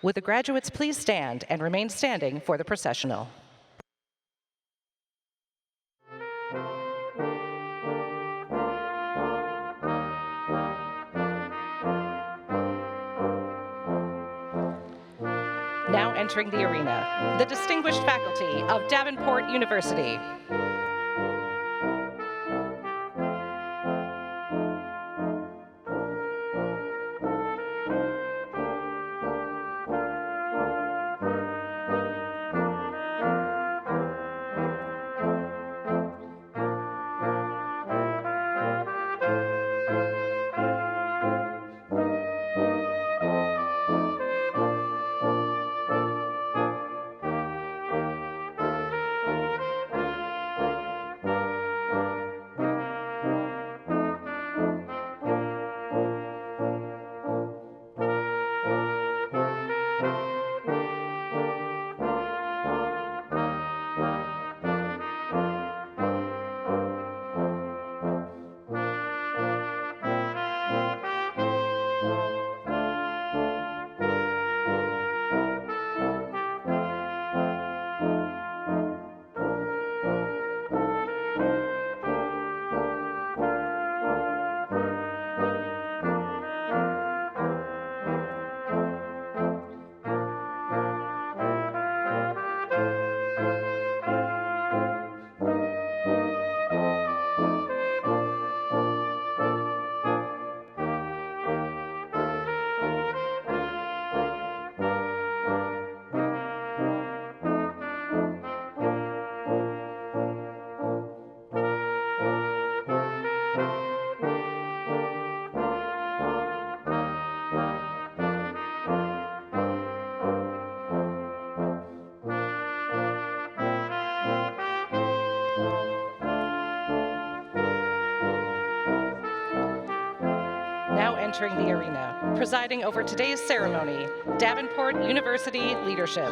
Would the graduates please stand and remain standing for the processional? Now entering the arena, the distinguished faculty of Davenport University. Now entering the arena, presiding over today's ceremony, Davenport University Leadership.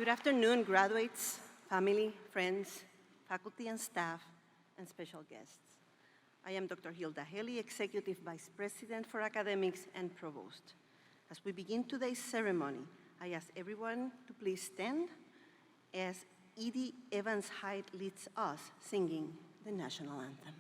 Good afternoon, graduates, family, friends, faculty and staff, and special guests. I am Dr. Hilda Haley, Executive Vice President for Academics and Provost. As we begin today's ceremony, I ask everyone to please stand as Edie Evans-Hyde leads us singing the national anthem.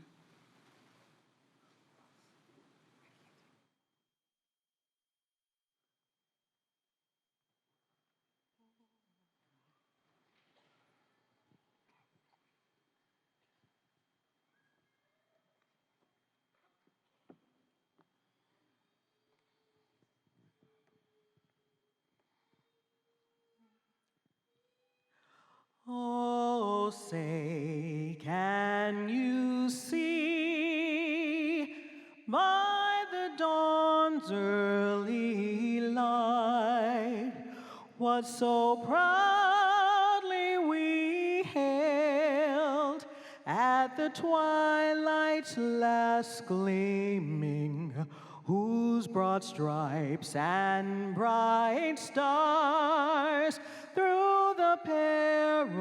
Oh, say, can you see by the dawn's early light what so proudly we hailed at the twilight's last gleaming, whose broad stripes and bright stars through the perilous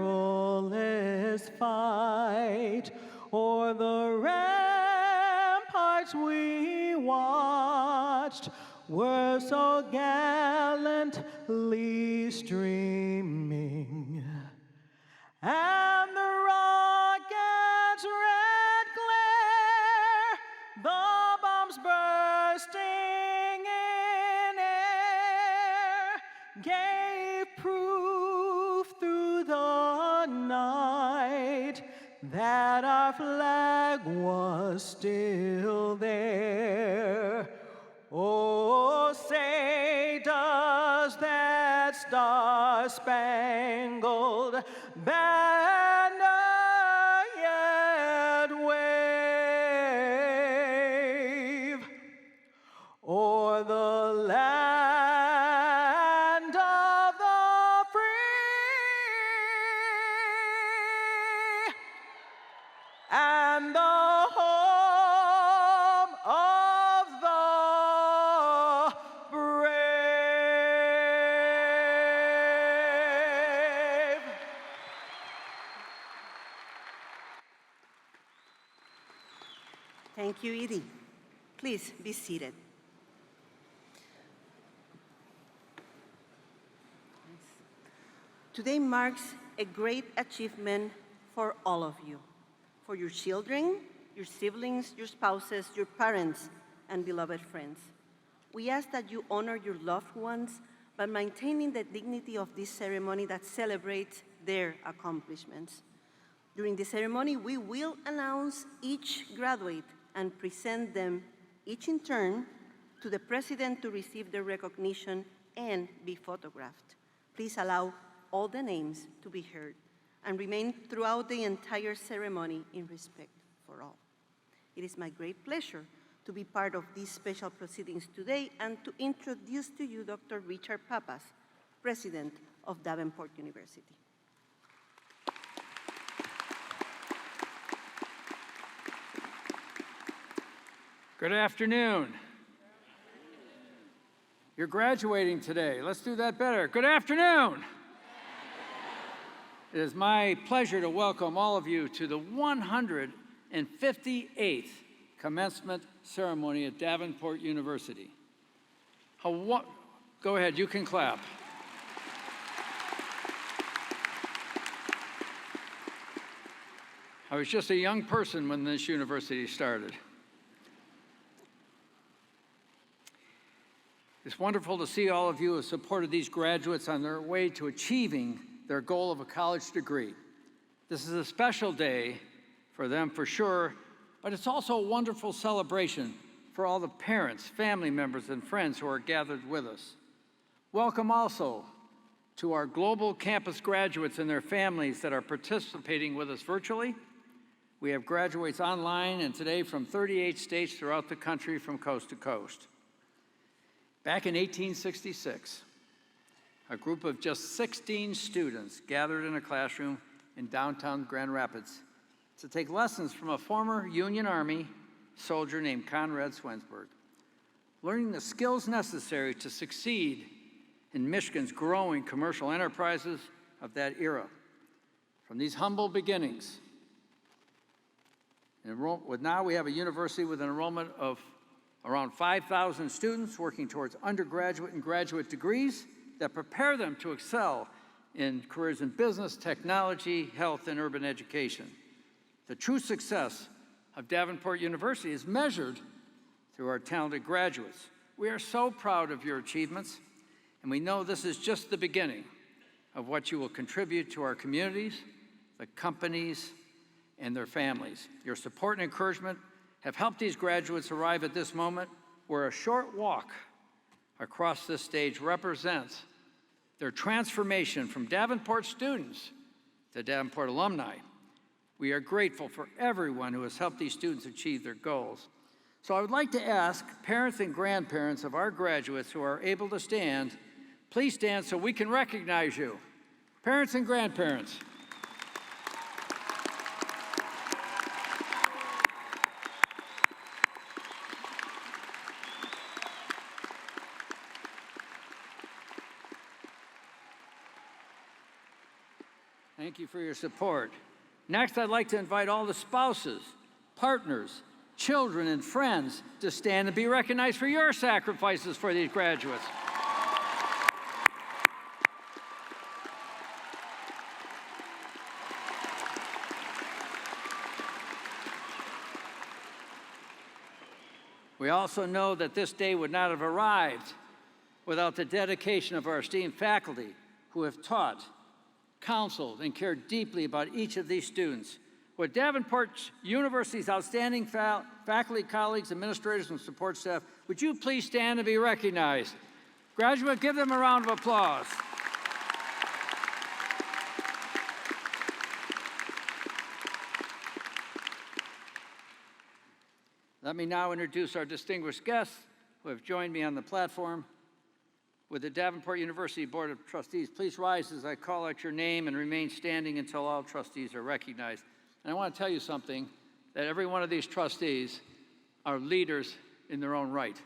fight o'er the ramparts we watched were so gallantly streaming, and the rocket's red glare, the bombs bursting in air, gave proof through the night that our flag was still there. Oh, say, does that star-spangled banner yet wave o'er the land of the free and the home of the brave? Thank you, Edie. Please be seated. Today marks a great achievement for all of you, for your children, your siblings, your spouses, your parents, and beloved friends. We ask that you honor your loved ones by maintaining the dignity of this ceremony that celebrates their accomplishments. During the ceremony, we will announce each graduate and present them, each in turn, to the President to receive their recognition and be photographed. Please allow all the names to be heard and remain throughout the entire ceremony in respect for all. It is my great pleasure to be part of these special proceedings today and to introduce to you Dr. Richard Pappas, President of Davenport University. Good afternoon. You're graduating today. Let's do that better. Good afternoon. It is my pleasure to welcome all of you to the 158th commencement ceremony at Davenport University. Go ahead, you can clap. I was just a young person when this university started. It's wonderful to see all of you who have supported these graduates on their way to achieving their goal of a college degree. This is a special day for them for sure, but it's also a wonderful celebration for all the parents, family members, and friends who are gathered with us. Welcome also to our global campus graduates and their families that are participating with us virtually. We have graduates online and today from 38 states throughout the country from coast to coast. Back in 1866, a group of just 16 students gathered in a classroom in downtown Grand Rapids to take lessons from a former Union Army soldier named Conrad Swensburg, learning the skills necessary to succeed in Michigan's growing commercial enterprises of that era. From these humble beginnings, now we have a university with an enrollment of around 5,000 students working towards undergraduate and graduate degrees that prepare them to excel in careers in business, technology, health, and urban education. The true success of Davenport University is measured through our talented graduates. We are so proud of your achievements, and we know this is just the beginning of what you will contribute to our communities, the companies, and their families. Your support and encouragement have helped these graduates arrive at this moment where a short walk across this stage represents their transformation from Davenport students to Davenport alumni. We are grateful for everyone who has helped these students achieve their goals. So I would like to ask parents and grandparents of our graduates who are able to stand, please stand so we can recognize you. Parents and grandparents. Thank you for your support. Next, I'd like to invite all the spouses, partners, children, and friends to stand and be recognized for your sacrifices for these graduates. We also know that this day would not have arrived without the dedication of our esteemed faculty who have taught, counseled, and cared deeply about each of these students. With Davenport University's outstanding faculty, colleagues, administrators, and support staff, would you please stand and be recognized? Graduate, give them a round of applause. Let me now introduce our distinguished guests who have joined me on the platform. With the Davenport University Board of Trustees, please rise as I call out your name and remain standing until all trustees are recognized. And I want to tell you something, that every one of these trustees are leaders in their own right.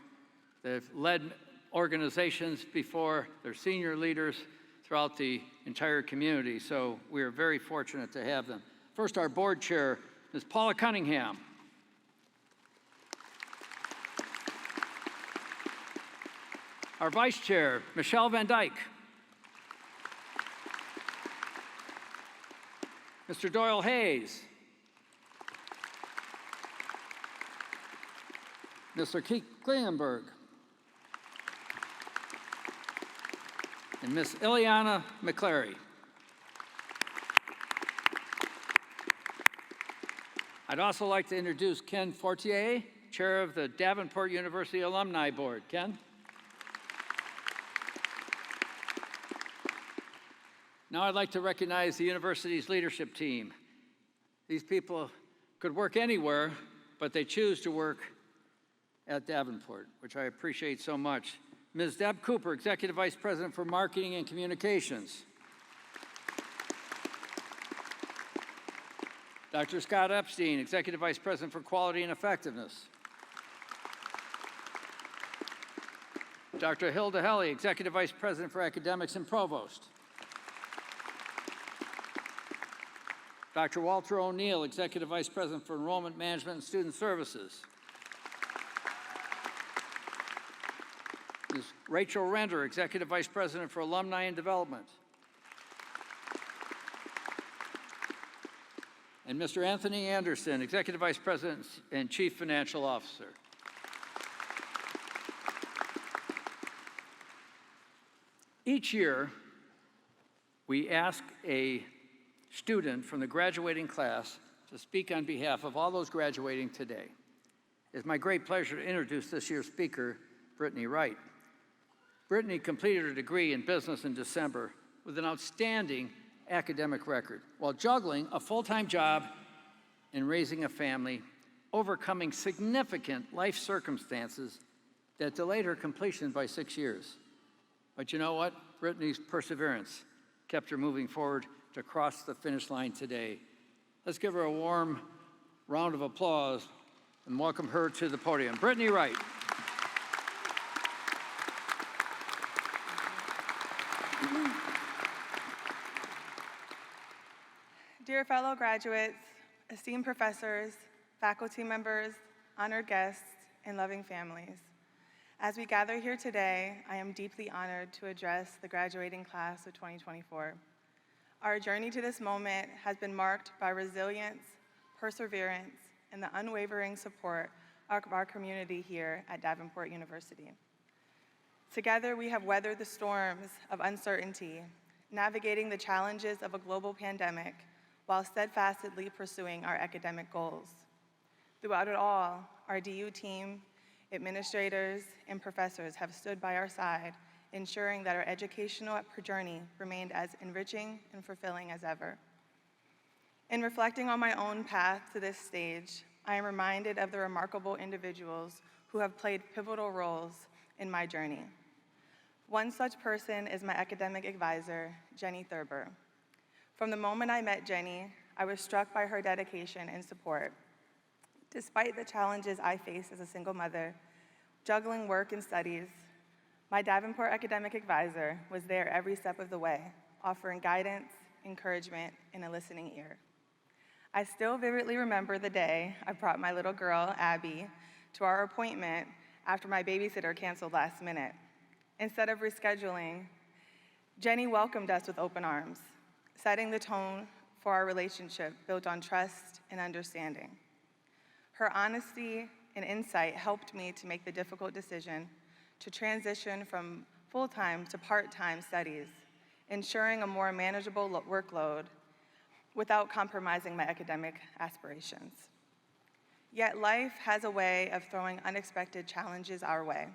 They've led organizations before, they're senior leaders throughout the entire community, so we are very fortunate to have them. First, our board chair, Ms. Paula Cunningham. Our vice chair, Michelle Van Dyke. Mr. Doyle Hayes. Mr. Keith Klingenberg. And Ms. Ileana McClary. I'd also like to introduce Ken Fortier, chair of the Davenport University Alumni Board. Ken? Now I'd like to recognize the university's leadership team. These people could work anywhere, but they choose to work at Davenport, which I appreciate so much. Ms. Deb Cooper, Executive Vice President for Marketing and Communications. Dr. Scott Epstein, Executive Vice President for Quality and Effectiveness. Dr. Hilda Helly, Executive Vice President for Academics and Provost. Dr. Walter O'Neill, Executive Vice President for Enrollment Management and Student Services. Ms. Rachel Render, Executive Vice President for Alumni and Development. And Mr. Anthony Anderson, Executive Vice President and Chief Financial Officer. Each year, we ask a student from the graduating class to speak on behalf of all those graduating today. It's my great pleasure to introduce this year's speaker, Brittany Wright. Brittany completed her degree in business in December with an outstanding academic record while juggling a full-time job and raising a family, overcoming significant life circumstances that delayed her completion by 6 years. But you know what? Brittany's perseverance kept her moving forward to cross the finish line today. Let's give her a warm round of applause and welcome her to the podium. Brittany Wright. Dear fellow graduates, esteemed professors, faculty members, honored guests, and loving families, as we gather here today, I am deeply honored to address the graduating class of 2024. Our journey to this moment has been marked by resilience, perseverance, and the unwavering support of our community here at Davenport University. Together, we have weathered the storms of uncertainty, navigating the challenges of a global pandemic while steadfastly pursuing our academic goals. Throughout it all, our DU team, administrators, and professors have stood by our side, ensuring that our educational journey remained as enriching and fulfilling as ever. In reflecting on my own path to this stage, I am reminded of the remarkable individuals who have played pivotal roles in my journey. One such person is my academic advisor, Jenny Thurber. From the moment I met Jenny, I was struck by her dedication and support. Despite the challenges I faced as a single mother, juggling work and studies, my Davenport academic advisor was there every step of the way, offering guidance, encouragement, and a listening ear. I still vividly remember the day I brought my little girl, Abby, to our appointment after my babysitter canceled last minute. Instead of rescheduling, Jenny welcomed us with open arms, setting the tone for our relationship built on trust and understanding. Her honesty and insight helped me to make the difficult decision to transition from full-time to part-time studies, ensuring a more manageable workload without compromising my academic aspirations. Yet life has a way of throwing unexpected challenges our way.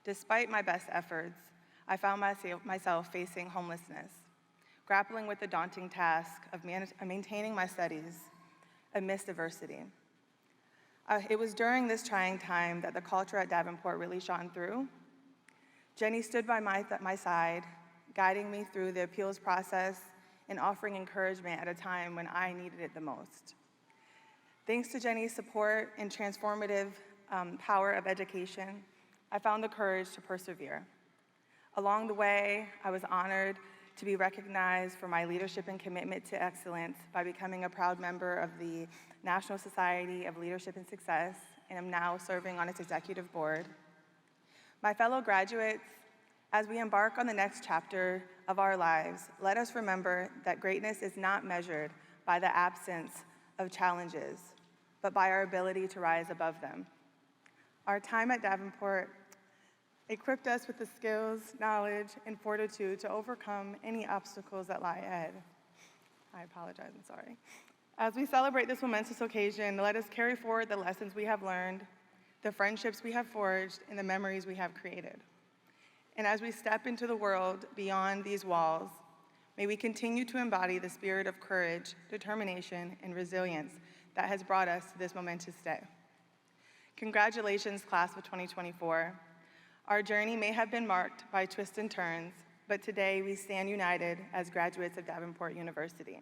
Despite my best efforts, I found myself facing homelessness, grappling with the daunting task of maintaining my studies amidst adversity. It was during this trying time that the culture at Davenport really shone through. Jenny stood by my side, guiding me through the appeals process and offering encouragement at a time when I needed it the most. Thanks to Jenny's support and transformative power of education, I found the courage to persevere. Along the way, I was honored to be recognized for my leadership and commitment to excellence by becoming a proud member of the National Society of Leadership and Success, and am now serving on its executive board. My fellow graduates, as we embark on the next chapter of our lives, let us remember that greatness is not measured by the absence of challenges, but by our ability to rise above them. Our time at Davenport equipped us with the skills, knowledge, and fortitude to overcome any obstacles that lie ahead. I apologize, I'm sorry. As we celebrate this momentous occasion, let us carry forward the lessons we have learned, the friendships we have forged, and the memories we have created. And as we step into the world beyond these walls, may we continue to embody the spirit of courage, determination, and resilience that has brought us to this momentous day. Congratulations, class of 2024. Our journey may have been marked by twists and turns, but today we stand united as graduates of Davenport University.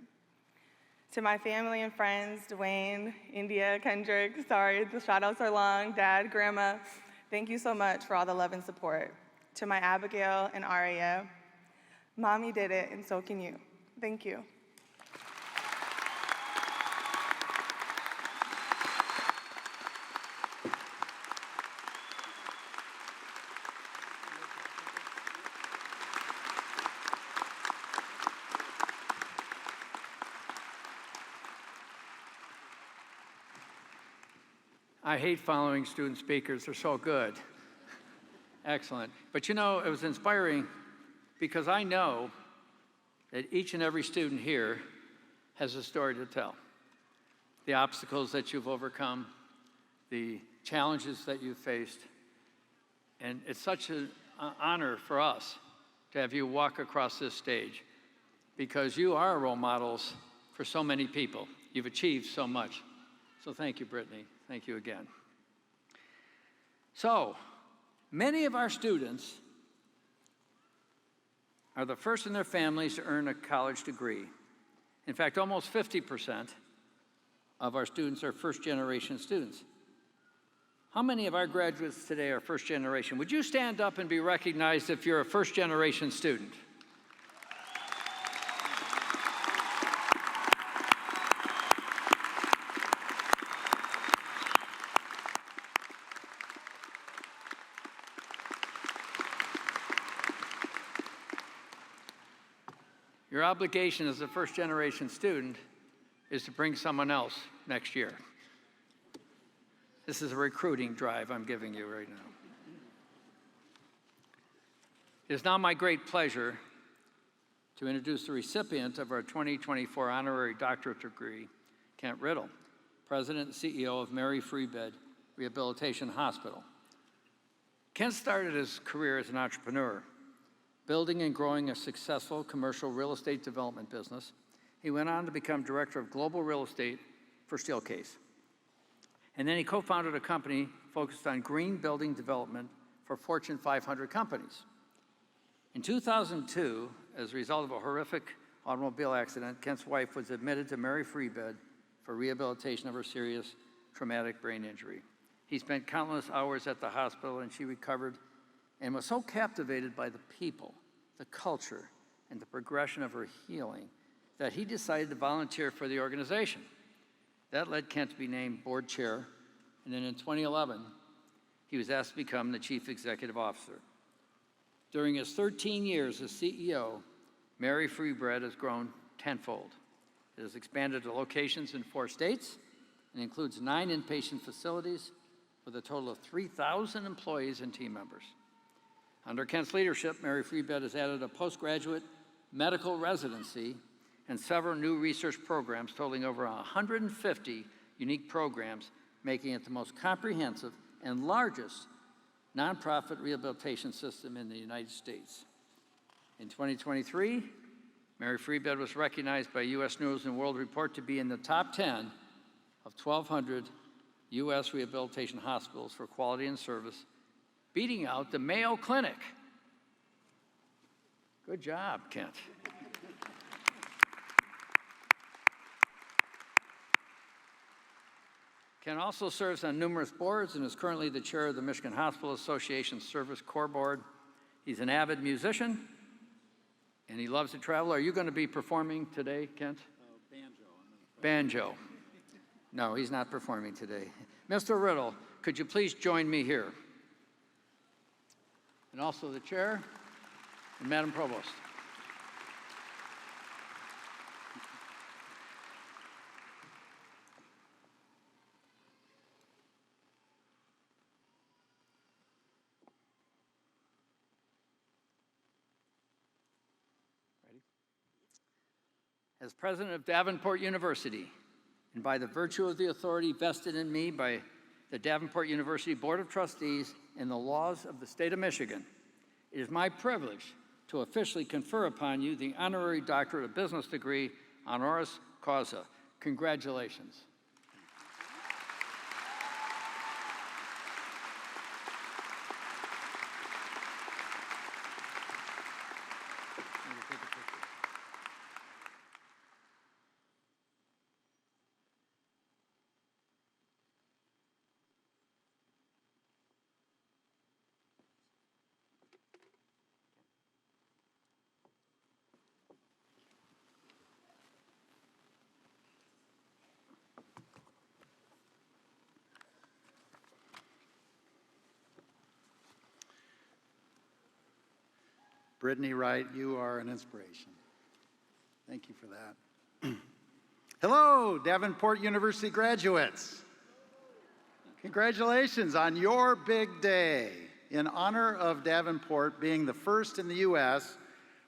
To my family and friends, Dwayne, India, Kendrick, sorry, the shout-outs are long, Dad, Grandma, thank you so much for all the love and support. To my Abigail and Aria, Mommy did it, and so can you. Thank you. I hate following student speakers, they're so good. Excellent. But you know, it was inspiring because I know that each and every student here has a story to tell. The obstacles that you've overcome, the challenges that you've faced. And it's such an honor for us to have you walk across this stage because you are role models for so many people. You've achieved so much. So thank you, Brittany. Thank you again. So, many of our students are the first in their families to earn a college degree. In fact, almost 50% of our students are first-generation students. How many of our graduates today are first-generation? Would you stand up and be recognized if you're a first-generation student? Your obligation as a first-generation student is to bring someone else next year. This is a recruiting drive I'm giving you right now. It is now my great pleasure to introduce the recipient of our 2024 honorary doctorate degree, Kent Riddle, President and CEO of Mary Free Bed Rehabilitation Hospital. Kent started his career as an entrepreneur, building and growing a successful commercial real estate development business. He went on to become director of global real estate for Steelcase. And then he co-founded a company focused on green building development for Fortune 500 companies. In 2002, as a result of a horrific automobile accident, Kent's wife was admitted to Mary Free Bed for rehabilitation of her serious traumatic brain injury. He spent countless hours at the hospital, and she recovered and was so captivated by the people, the culture, and the progression of her healing that he decided to volunteer for the organization. That led Kent to be named board chair, and then in 2011, he was asked to become the chief executive officer. During his 13 years as CEO, Mary Free Bed has grown tenfold. It has expanded to locations in 4 states and includes 9 inpatient facilities with a total of 3,000 employees and team members. Under Kent's leadership, Mary Free Bed has added a postgraduate medical residency and several new research programs totaling over 150 unique programs, making it the most comprehensive and largest nonprofit rehabilitation system in the United States. In 2023, Mary Free Bed was recognized by U.S. News & World Report to be in the top 10 of 1,200 U.S. rehabilitation hospitals for quality and service, beating out the Mayo Clinic. Good job, Kent. Kent also serves on numerous boards and is currently the chair of the Michigan Hospital Association Service Corps Board. He's an avid musician, and he loves to travel. Are you going to be performing today, Kent? Banjo. No, he's not performing today. Mr. Riddle, could you please join me here? And also the chair and Madam Provost. As president of Davenport University, and by the virtue of the authority vested in me by the Davenport University Board of Trustees and the laws of the state of Michigan, it is my privilege to officially confer upon you the honorary doctorate of business degree honoris causa. Congratulations. Brittany Wright, you are an inspiration. Thank you for that. Hello, Davenport University graduates. Congratulations on your big day. In honor of Davenport being the first in the U.S.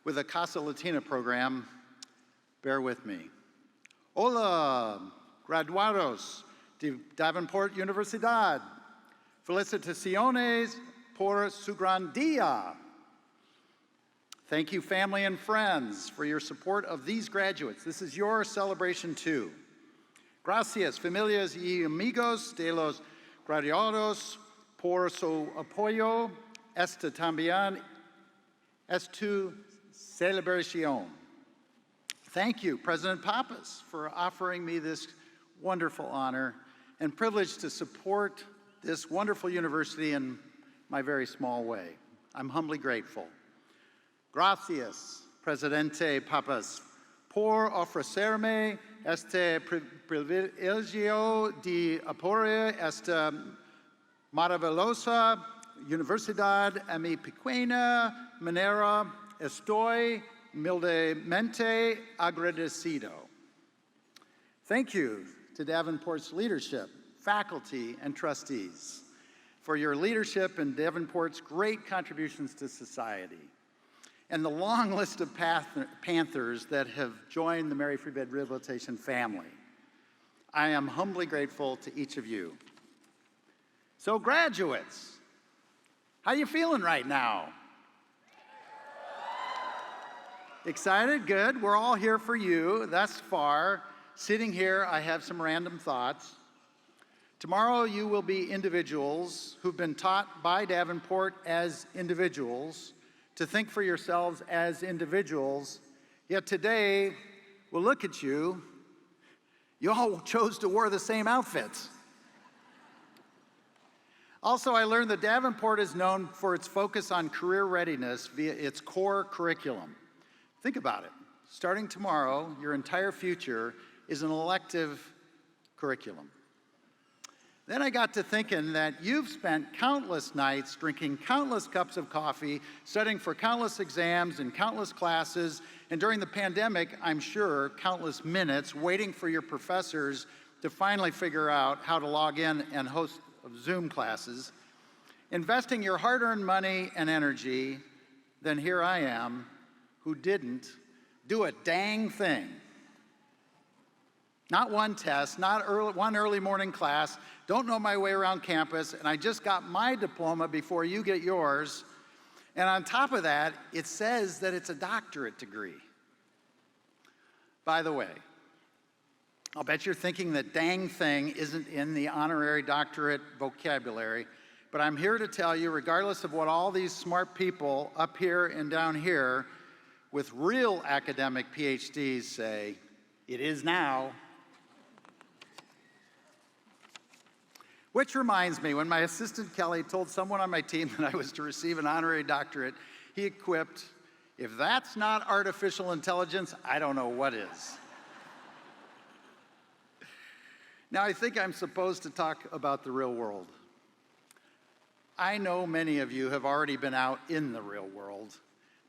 with a Casa Latina program, bear with me. Hola, graduados de Davenport Universidad. Felicitaciones por su gran día. Thank you, family and friends, for your support of these graduates. This is your celebration too. Gracias, familias y amigos de los graduados, por su apoyo. Esta también es tu celebración. Thank you, President Pappas, for offering me this wonderful honor and privilege to support this wonderful university in my very small way. I'm humbly grateful. Gracias, Presidente Pappas, por ofrecerme este privilegio de apoyar esta maravillosa universidad a mi pequeña manera. Estoy humildemente agradecido. Thank you to Davenport's leadership, faculty, and trustees for your leadership and Davenport's great contributions to society, and the long list of Panthers that have joined the Mary Free Bed Rehabilitation family. I am humbly grateful to each of you. So graduates, how you feeling right now? Excited? Good. We're all here for you thus far. Sitting here, I have some random thoughts. Tomorrow, you will be individuals who've been taught by Davenport as individuals to think for yourselves as individuals. Yet today, we'll look at you. You all chose to wear the same outfits. Also, I learned that Davenport is known for its focus on career readiness via its core curriculum. Think about it. Starting tomorrow, your entire future is an elective curriculum. Then I got to thinking that you've spent countless nights drinking countless cups of coffee, studying for countless exams and countless classes, and during the pandemic, I'm sure, countless minutes waiting for your professors to finally figure out how to log in and host Zoom classes, investing your hard-earned money and energy. Then here I am, who didn't do a dang thing. Not one test, not one early morning class, don't know my way around campus, and I just got my diploma before you get yours. And on top of that, it says that it's a doctorate degree. By the way, I'll bet you're thinking that dang thing isn't in the honorary doctorate vocabulary, but I'm here to tell you, regardless of what all these smart people up here and down here with real academic PhDs say, it is now. Which reminds me, when my assistant Kelly told someone on my team that I was to receive an honorary doctorate, he quipped, if that's not artificial intelligence, I don't know what is. Now, I think I'm supposed to talk about the real world. I know many of you have already been out in the real world,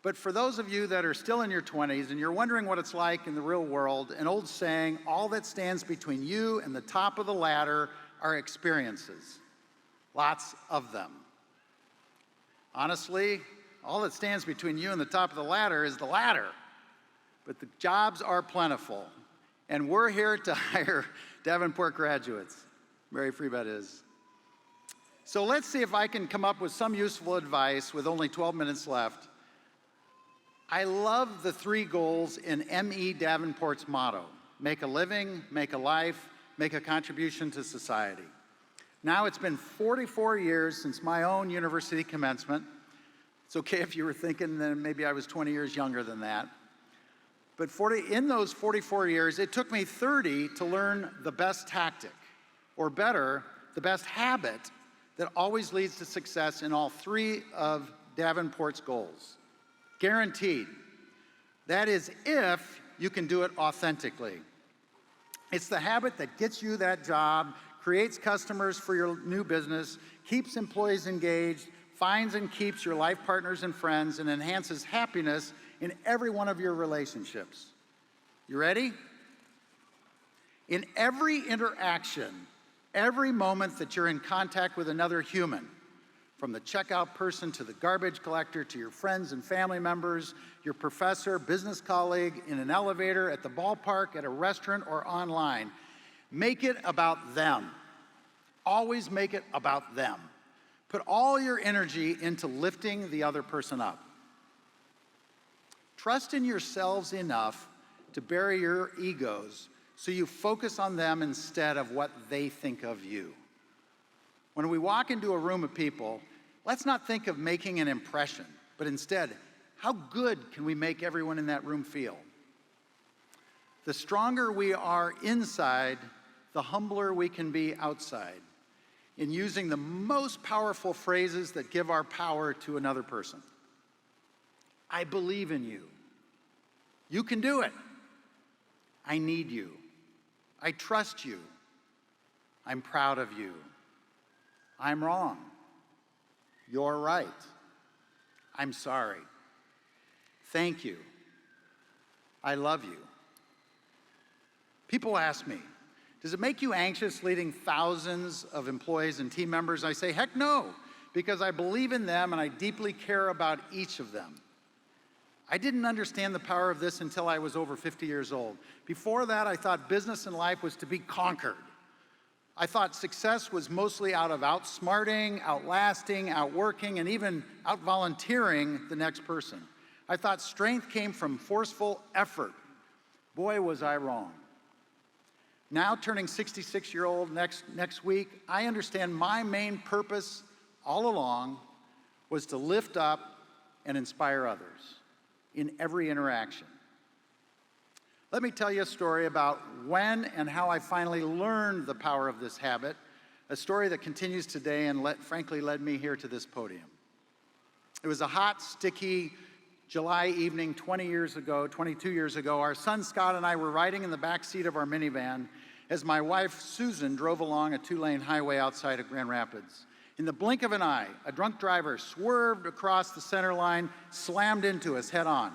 but for those of you that are still in your 20s and you're wondering what it's like in the real world, an old saying, all that stands between you and the top of the ladder are experiences, lots of them. Honestly, all that stands between you and the top of the ladder is the ladder, but the jobs are plentiful, and we're here to hire Davenport graduates. Mary Free Bed is. So let's see if I can come up with some useful advice with only 12 minutes left. I love the 3 goals in M.E. Davenport's motto: make a living, make a life, make a contribution to society. Now it's been 44 years since my own university commencement. It's okay if you were thinking that maybe I was 20 years younger than that. But in those 44 years, it took me 30 to learn the best tactic, or better, the best habit that always leads to success in all 3 of Davenport's goals. Guaranteed. That is if you can do it authentically. It's the habit that gets you that job, creates customers for your new business, keeps employees engaged, finds and keeps your life partners and friends, and enhances happiness in every one of your relationships. You ready? In every interaction, every moment that you're in contact with another human, from the checkout person to the garbage collector to your friends and family members, your professor, business colleague, in an elevator, at the ballpark, at a restaurant, or online, make it about them. Always make it about them. Put all your energy into lifting the other person up. Trust in yourselves enough to bury your egos so you focus on them instead of what they think of you. When we walk into a room of people, let's not think of making an impression, but instead, how good can we make everyone in that room feel? The stronger we are inside, the humbler we can be outside in using the most powerful phrases that give our power to another person. I believe in you. You can do it. I need you. I trust you. I'm proud of you. I'm wrong. You're right. I'm sorry. Thank you. I love you. People ask me, does it make you anxious leading thousands of employees and team members? I say, heck no, because I believe in them and I deeply care about each of them. I didn't understand the power of this until I was over 50 years old. Before that, I thought business and life was to be conquered. I thought success was mostly out of outsmarting, outlasting, outworking, and even out-volunteering the next person. I thought strength came from forceful effort. Boy, was I wrong. Now, turning 66-year-old next week, I understand my main purpose all along was to lift up and inspire others in every interaction. Let me tell you a story about when and how I finally learned the power of this habit, a story that continues today and frankly led me here to this podium. It was a hot, sticky July evening 22 years ago. Our son Scott and I were riding in the back seat of our minivan as my wife Susan drove along a 2-lane highway outside of Grand Rapids. In the blink of an eye, a drunk driver swerved across the center line, slammed into us head on.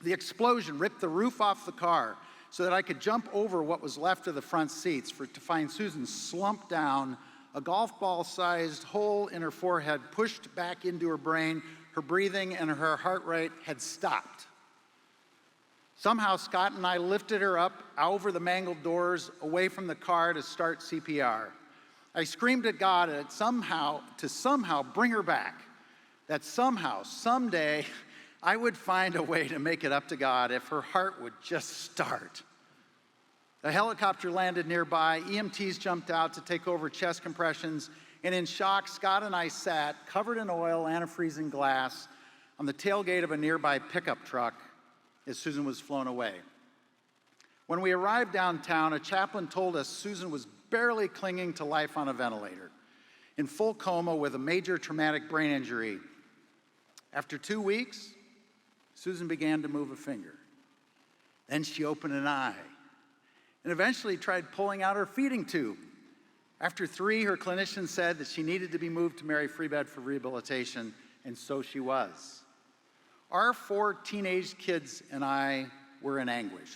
The explosion ripped the roof off the car so that I could jump over what was left of the front seats to find Susan slumped down, a golf ball-sized hole in her forehead pushed back into her brain. Her breathing and her heart rate had stopped. Somehow, Scott and I lifted her up over the mangled doors, away from the car to start CPR. I screamed at God to somehow bring her back, that somehow, someday, I would find a way to make it up to God if her heart would just start. A helicopter landed nearby, EMTs jumped out to take over chest compressions, and in shock, Scott and I sat, covered in oil, antifreeze, and glass, on the tailgate of a nearby pickup truck as Susan was flown away. When we arrived downtown, a chaplain told us Susan was barely clinging to life on a ventilator, in full coma with a major traumatic brain injury. After 2 weeks, Susan began to move a finger. Then she opened an eye and eventually tried pulling out her feeding tube. After 3, her clinician said that she needed to be moved to Mary Free Bed for rehabilitation, and so she was. Our 4 teenage kids and I were in anguish.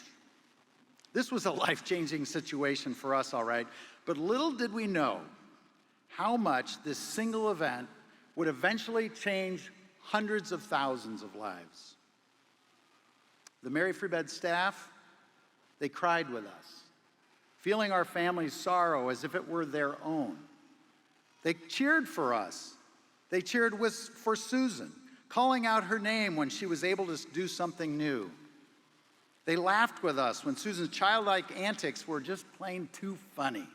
This was a life-changing situation for us, all right, but little did we know how much this single event would eventually change hundreds of thousands of lives. The Mary Free Bed staff, they cried with us, feeling our family's sorrow as if it were their own. They cheered for us. They cheered for Susan, calling out her name when she was able to do something new. They laughed with us when Susan's childlike antics were just plain too funny.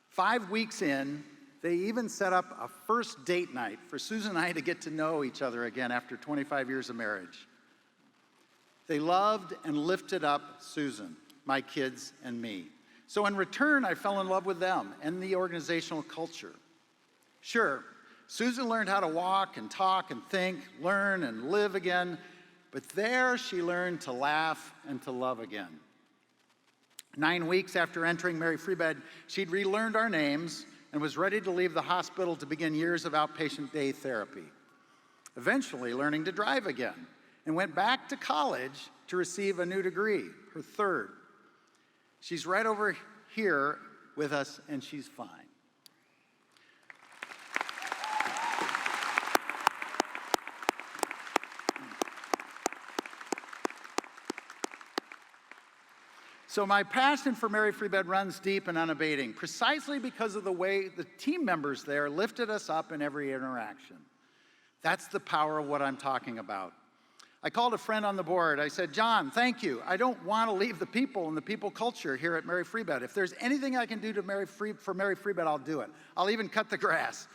5 weeks in, they even set up a first date night for Susan and I to get to know each other again after 25 years of marriage. They loved and lifted up Susan, my kids, and me. So in return, I fell in love with them and the organizational culture. Sure, Susan learned how to walk and talk and think, learn and live again, but there she learned to laugh and to love again. 9 weeks after entering Mary Free Bed, she'd relearned our names and was ready to leave the hospital to begin years of outpatient day therapy. Eventually learning to drive again, and went back to college to receive a new degree, her 3rd. She's right over here with us, and she's fine. So my passion for Mary Free Bed runs deep and unabating, precisely because of the way the team members there lifted us up in every interaction. That's the power of what I'm talking about. I called a friend on the board. I said, John, thank you. I don't want to leave the people and the people culture here at Mary Free Bed. If there's anything I can do for Mary Free Bed, I'll do it. I'll even cut the grass.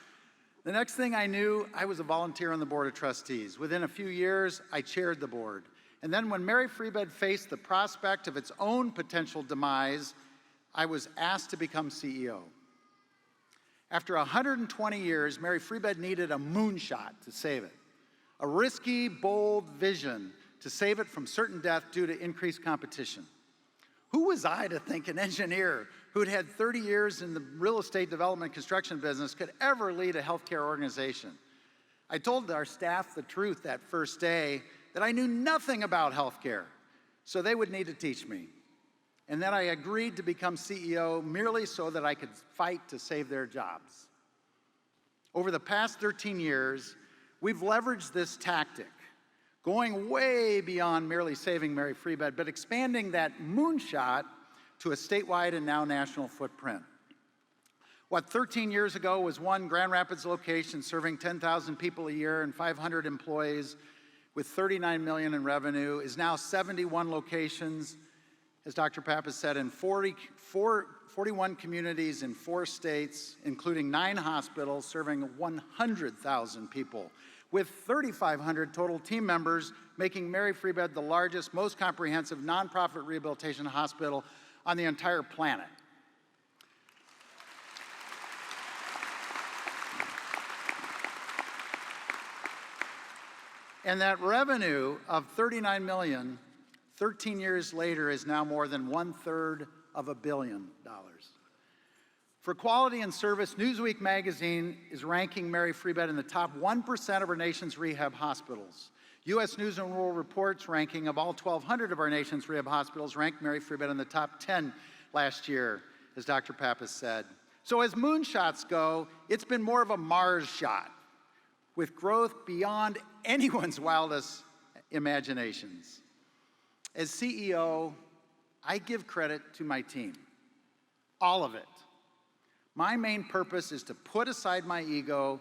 The next thing I knew, I was a volunteer on the board of trustees. Within a few years, I chaired the board. And then when Mary Free Bed faced the prospect of its own potential demise, I was asked to become CEO. After 120 years, Mary Free Bed needed a moonshot to save it. A risky, bold vision to save it from certain death due to increased competition. Who was I to think an engineer who'd had 30 years in the real estate development construction business could ever lead a healthcare organization? I told our staff the truth that first day, that I knew nothing about healthcare, so they would need to teach me. And then I agreed to become CEO merely so that I could fight to save their jobs. Over the past 13 years, we've leveraged this tactic, going way beyond merely saving Mary Free Bed, but expanding that moonshot to a statewide and now national footprint. What 13 years ago was one Grand Rapids location serving 10,000 people a year and 500 employees with $39 million in revenue is now 71 locations, as Dr. Pappas said, in 41 communities in 4 states, including 9 hospitals serving 100,000 people, with 3,500 total team members, making Mary Free Bed the largest, most comprehensive nonprofit rehabilitation hospital on the entire planet. And that revenue of $39 million, 13 years later, is now more than 1/3 of $1 billion. For quality and service, Newsweek magazine is ranking Mary Free Bed in the top 1% of our nation's rehab hospitals. U.S. News and World Report's ranking of all 1,200 of our nation's rehab hospitals ranked Mary Free Bed in the top 10 last year, as Dr. Pappas said. So as moonshots go, it's been more of a Mars shot, with growth beyond anyone's wildest imaginations. As CEO, I give credit to my team, all of it. My main purpose is to put aside my ego,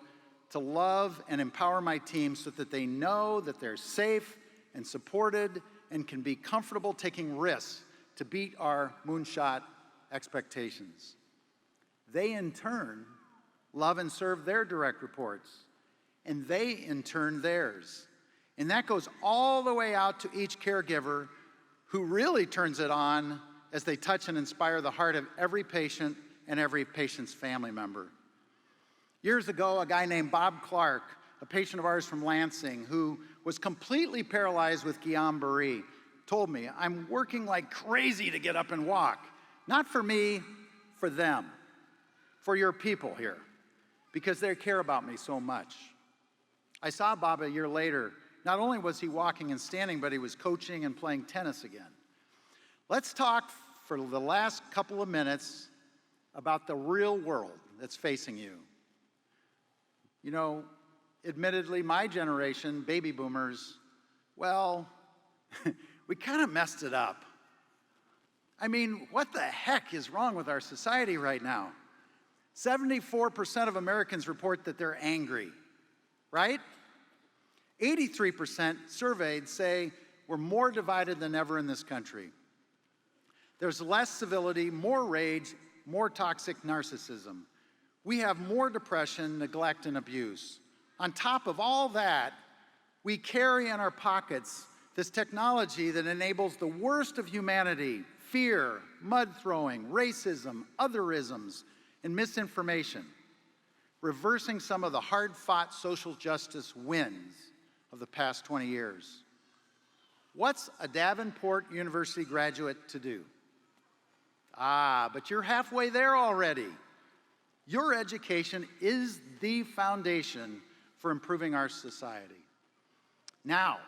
to love and empower my team so that they know that they're safe and supported and can be comfortable taking risks to beat our moonshot expectations. They, in turn, love and serve their direct reports, and they, in turn, theirs. And that goes all the way out to each caregiver who really turns it on as they touch and inspire the heart of every patient and every patient's family member. Years ago, a guy named Bob Clark, a patient of ours from Lansing, who was completely paralyzed with Guillain-Barré, told me, "I'm working like crazy to get up and walk. Not for me, for them, for your people here, because they care about me so much." I saw Bob a year later. Not only was he walking and standing, but he was coaching and playing tennis again. Let's talk for the last couple of minutes about the real world that's facing you. You know, admittedly, my generation, baby boomers, well, we kind of messed it up. I mean, what the heck is wrong with our society right now? 74% of Americans report that they're angry, right? 83% surveyed say we're more divided than ever in this country. There's less civility, more rage, more toxic narcissism. We have more depression, neglect, and abuse. On top of all that, we carry in our pockets this technology that enables the worst of humanity: fear, mud throwing, racism, otherisms, and misinformation, reversing some of the hard-fought social justice wins of the past 20 years. What's a Davenport University graduate to do? But you're halfway there already. Your education is the foundation for improving our society. Now,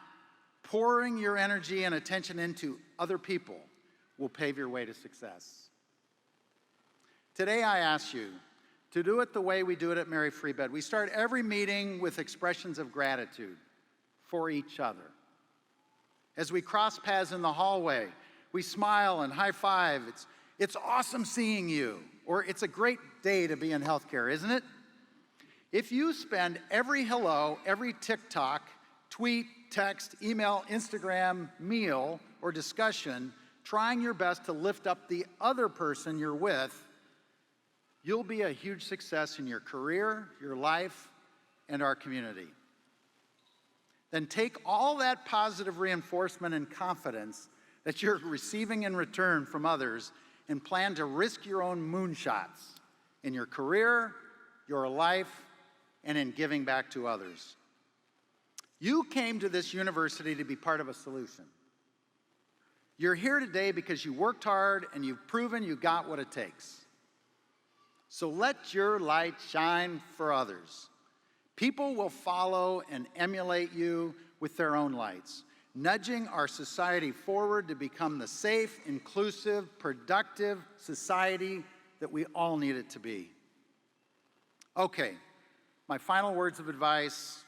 pouring your energy and attention into other people will pave your way to success. Today, I ask you to do it the way we do it at Mary Free Bed. We start every meeting with expressions of gratitude for each other. As we cross paths in the hallway, we smile and high five. It's awesome seeing you, or it's a great day to be in healthcare, isn't it? If you spend every hello, every TikTok, tweet, text, email, Instagram, meal, or discussion trying your best to lift up the other person you're with, you'll be a huge success in your career, your life, and our community. Then take all that positive reinforcement and confidence that you're receiving in return from others and plan to risk your own moonshots in your career, your life, and in giving back to others. You came to this university to be part of a solution. You're here today because you worked hard and you've proven you got what it takes. So let your light shine for others. People will follow and emulate you with their own lights. nudging our society forward to become the safe, inclusive, productive society that we all need it to be. Okay, my final words of advice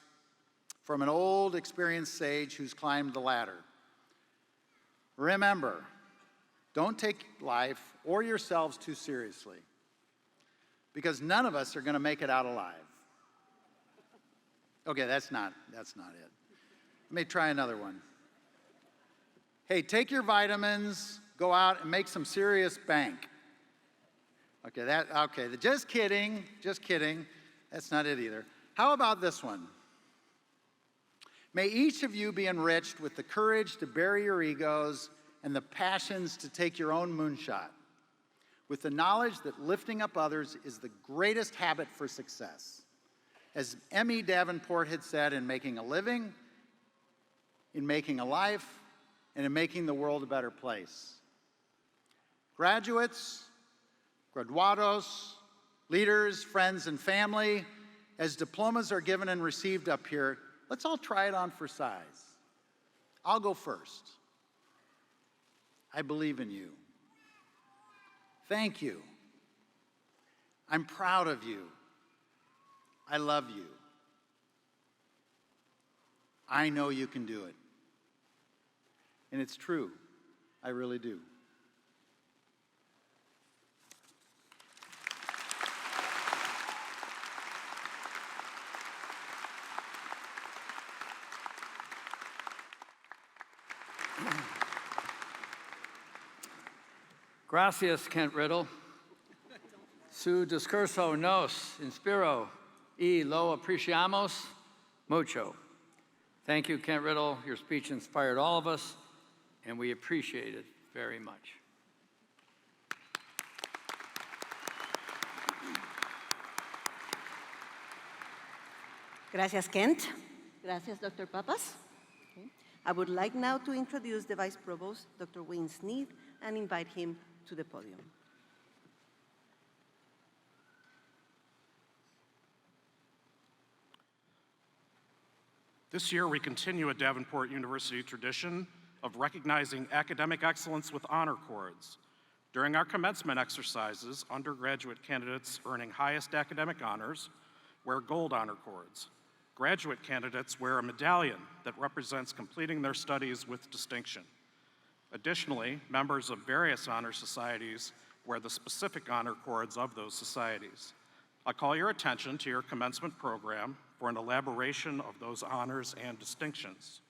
from an old, experienced sage who's climbed the ladder. Remember, don't take life or yourselves too seriously, because none of us are going to make it out alive. Okay, that's not it. Let me try another one. Hey, take your vitamins, go out and make some serious bank. Okay, just kidding. That's not it either. How about this one? May each of you be enriched with the courage to bury your egos and the passions to take your own moonshot, with the knowledge that lifting up others is the greatest habit for success. As M.E. Davenport had said, in making a living, in making a life, and in making the world a better place. Graduates, graduados, leaders, friends, and family, as diplomas are given and received up here, let's all try it on for size. I'll go first. I believe in you. Thank you. I'm proud of you. I love you. I know you can do it. And it's true. I really do. Gracias, Kent Riddle. Su discurso nos inspiró y lo apreciamos mucho. Thank you, Kent Riddle. Your speech inspired all of us, and we appreciate it very much. Gracias, Kent. Gracias, Dr. Papas. Okay. I would like now to introduce the Vice Provost, Dr. Wayne Sneed, and invite him to the podium. This year, we continue a Davenport University tradition of recognizing academic excellence with honor cords. During our commencement exercises, undergraduate candidates earning highest academic honors wear gold honor cords. Graduate candidates wear a medallion that represents completing their studies with distinction. Additionally, members of various honor societies wear the specific honor cords of those societies. I call your attention to your commencement program for an elaboration of those honors and distinctions.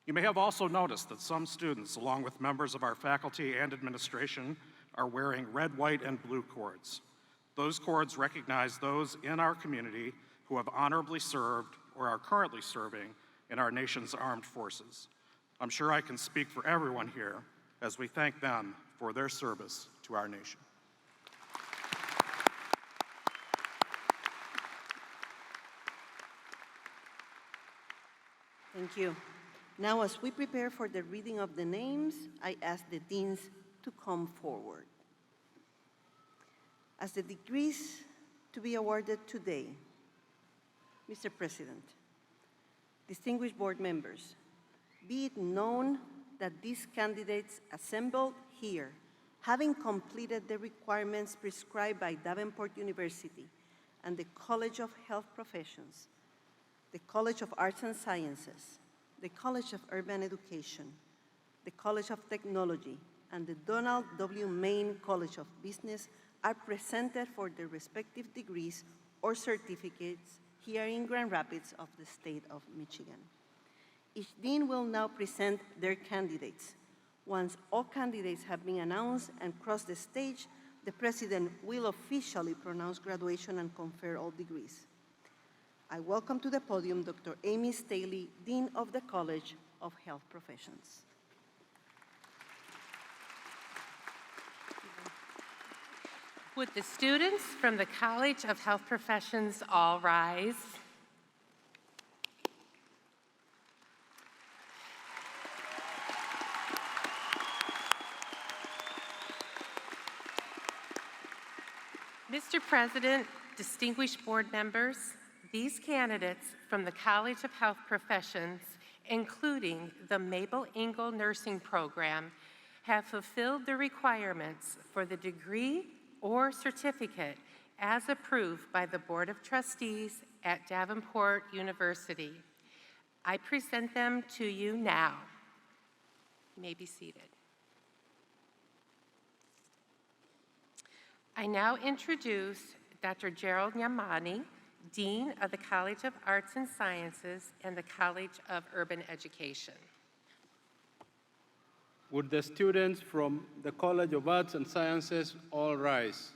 You may have also noticed that some students, along with members of our faculty and administration, are wearing red, white, and blue cords. Those cords recognize those in our community who have honorably served or are currently serving in our nation's armed forces. I'm sure I can speak for everyone here as we thank them for their service to our nation. Thank you. Now, as we prepare for the reading of the names, I ask the deans to come forward. As the degrees to be awarded today, Mr. President, distinguished board members, be it known that these candidates assembled here, having completed the requirements prescribed by Davenport University and the College of Health Professions, the College of Arts and Sciences, the College of Urban Education, the College of Technology, and the Donald W. Main College of Business are presented for their respective degrees or certificates here in Grand Rapids of the state of Michigan. Each dean will now present their candidates. Once all candidates have been announced and cross the stage, the president will officially pronounce graduation and confer all degrees. I welcome to the podium Dr. Amy Staley, Dean of the College of Health Professions. Would the students from the College of Health Professions all rise? Mr. President, distinguished board members, these candidates from the College of Health Professions including the Mabel Engel Nursing Program, have fulfilled the requirements for the degree or certificate as approved by the Board of Trustees at Davenport University. I present them to you now. You may be seated. I now introduce Dr. Gerald Nyamani, Dean of the College of Arts and Sciences and the College of Urban Education. Would the students from the College of Arts and Sciences all rise?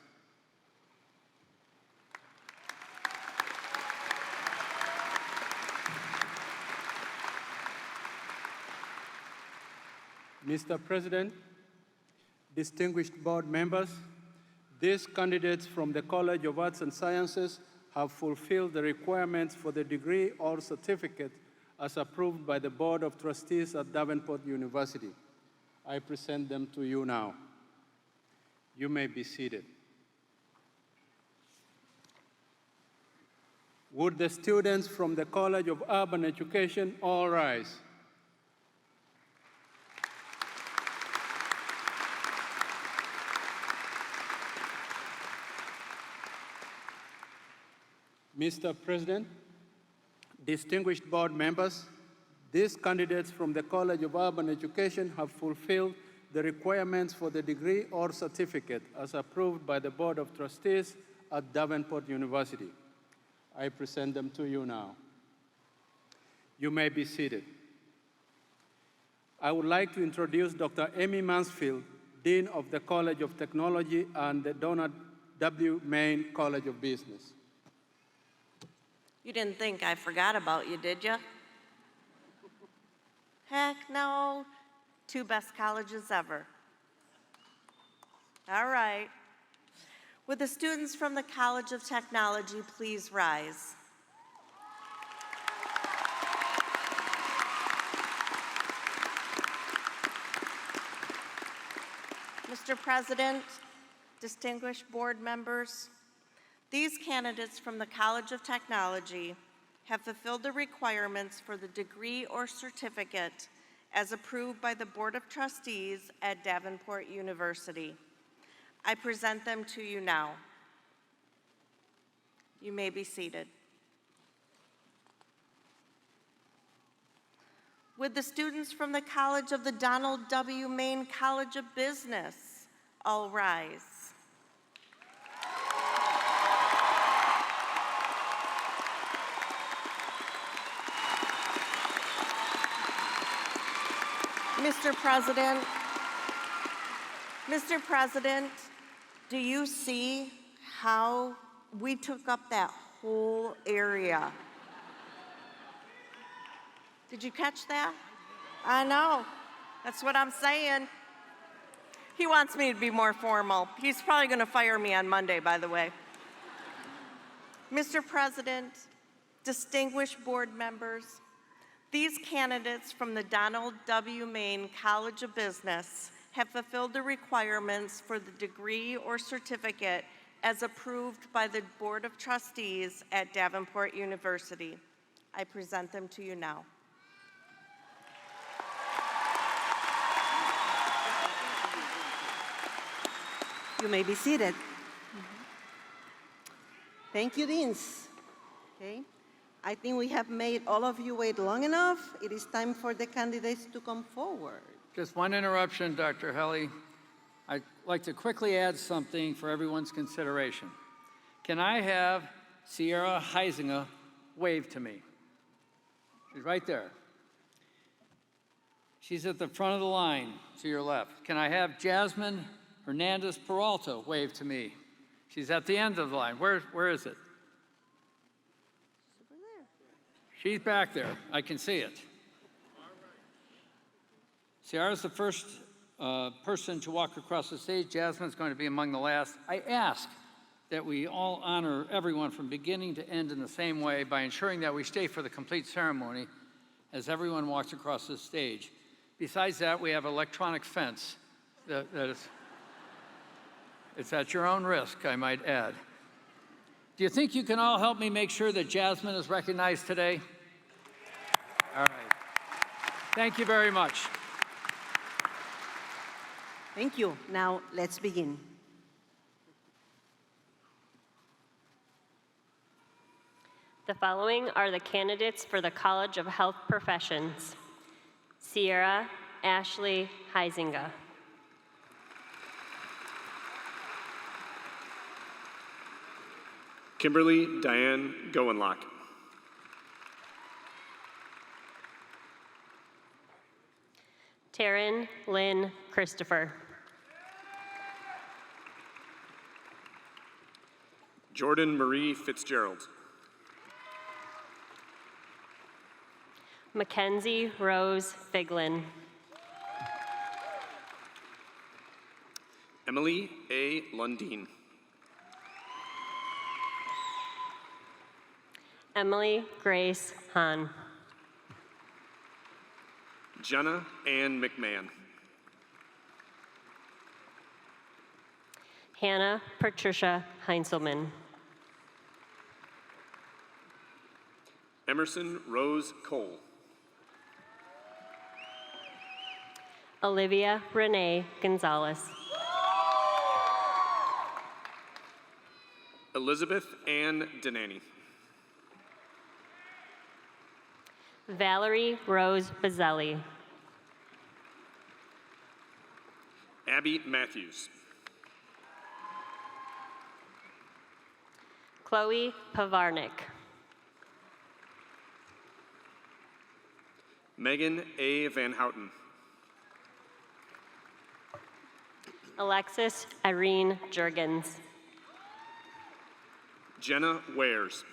Mr. President, distinguished board members, these candidates from the College of Arts and Sciences have fulfilled the requirements for the degree or certificate as approved by the Board of Trustees at Davenport University. I present them to you now. You may be seated. Would the students from the College of Urban Education all rise? Mr. President, distinguished board members, these candidates from the College of Urban Education have fulfilled the requirements for the degree or certificate as approved by the Board of Trustees at Davenport University. I present them to you now. You may be seated. I would like to introduce Dr. Amy Mansfield, Dean of the College of Technology and the Donald W. Main College of Business. You didn't think I forgot about you, did you? Heck no. Two best colleges ever. All right. Would the students from the College of Technology please rise? Mr. President, distinguished board members, these candidates from the College of Technology have fulfilled the requirements for the degree or certificate as approved by the Board of Trustees at Davenport University. I present them to you now. You may be seated. Would the students from the College of the Donald W. Main College of Business all rise? Mr. President, do you see how we took up that whole area? Did you catch that? I know. That's what I'm saying. He wants me to be more formal. He's probably going to fire me on Monday, by the way. Mr. President, distinguished board members, these candidates from the Donald W. Main College of Business have fulfilled the requirements for the degree or certificate as approved by the Board of Trustees at Davenport University. I present them to you now. You may be seated. Thank you, Deans. Okay. I think we have made all of you wait long enough. It is time for the candidates to come forward. Just one interruption, Dr. Helly. I'd like to quickly add something for everyone's consideration. Can I have Sierra Heisinger wave to me? She's right there. She's at the front of the line to your left. Can I have Jasmine Hernandez Peralta wave to me? She's at the end of the line. Where is it? She's back there. I can see it. Ciara's the first person to walk across the stage. Jasmine's going to be among the last. I ask that we all honor everyone from beginning to end in the same way by ensuring that we stay for the complete ceremony as everyone walks across the stage. Besides that, we have an electronic fence that it's at your own risk, I might add. Do you think you can all help me make sure that Jasmine is recognized today? All right. Thank you very much. Thank you. Now, let's begin. The following are the candidates for the College of Health Professions. Sierra Ashley Huizinga. Kimberly Diane Goenlock. Taryn Lynn Christopher. Jordan Marie Fitzgerald. Mackenzie Rose Figlin. Emily A. Lundeen. Emily Grace Hahn. Jenna Ann McMahon. Hannah Patricia Heinzelman. Emerson Rose Cole. Olivia Renee Gonzalez. Elizabeth Ann Denani. Valerie Rose Bazzelli. Abby Matthews. Chloe Pavarnik. Megan A. Van Houten. Alexis Irene Jurgens. Jenna Wares.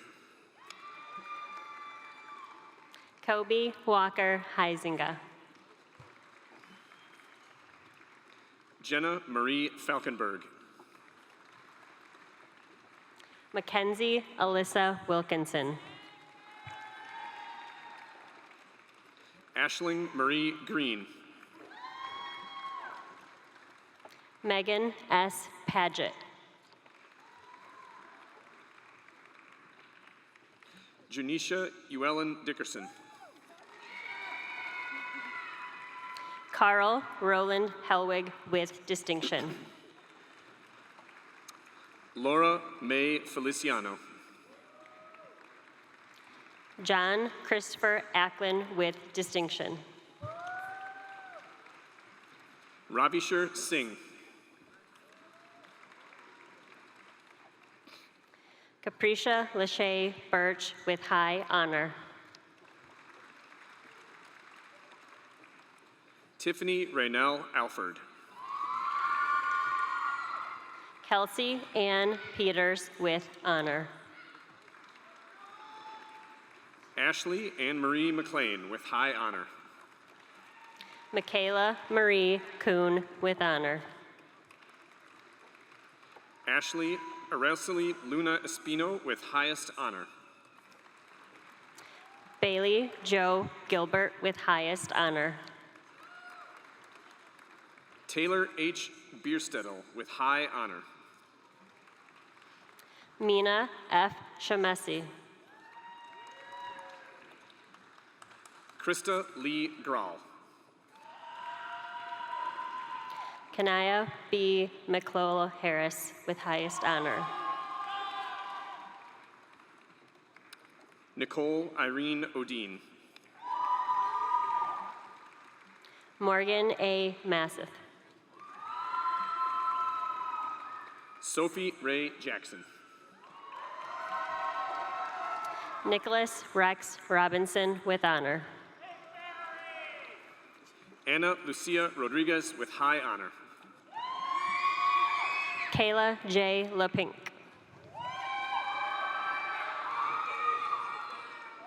Kobe Walker Huizinga. Jenna Marie Falkenberg. Mackenzie Alyssa Wilkinson. Ashling Marie Green. Megan S. Paget. Janisha Ewellen Dickerson. Carl Roland Helwig with distinction. Laura May Feliciano. John Christopher Ackland with distinction. Ravishar Singh. Capricia Lachey Birch with high honor. Tiffany Raynell Alford. Kelsey Ann Peters with honor. Ashley Ann Marie McLean with high honor. Michaela Marie Kuhn with honor. Ashley Araceli Luna Espino with highest honor. Bailey Joe Gilbert with highest honor. Taylor H. Bierstedel with high honor. Mina F. Shamesi. Krista Lee Grawl. Kanaya B. McClellan Harris with highest honor. Nicole Irene Odine. Morgan A. Massif. Sophie Ray Jackson. Nicholas Rex Robinson with honor. Anna Lucia Rodriguez with high honor. Kayla J. LaPink.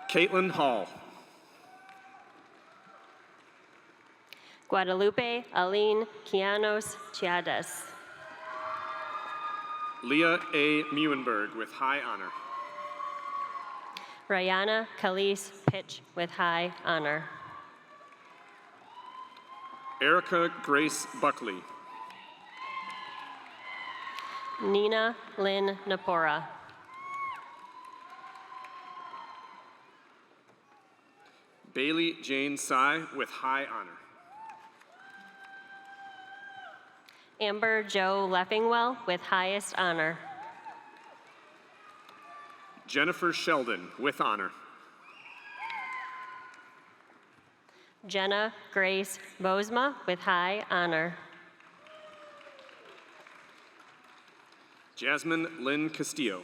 Caitlin Hall. Guadalupe Aline Quianos Chiades. Leah A. Muenberg with high honor. Rayana Khalees Pitch with high honor. Erica Grace Buckley. Nina Lynn Napora. Bailey Jane Sy with high honor. Amber Jo Leffingwell with highest honor. Jennifer Sheldon with honor. Jenna Grace Bosma with high honor. Jasmine Lynn Castillo.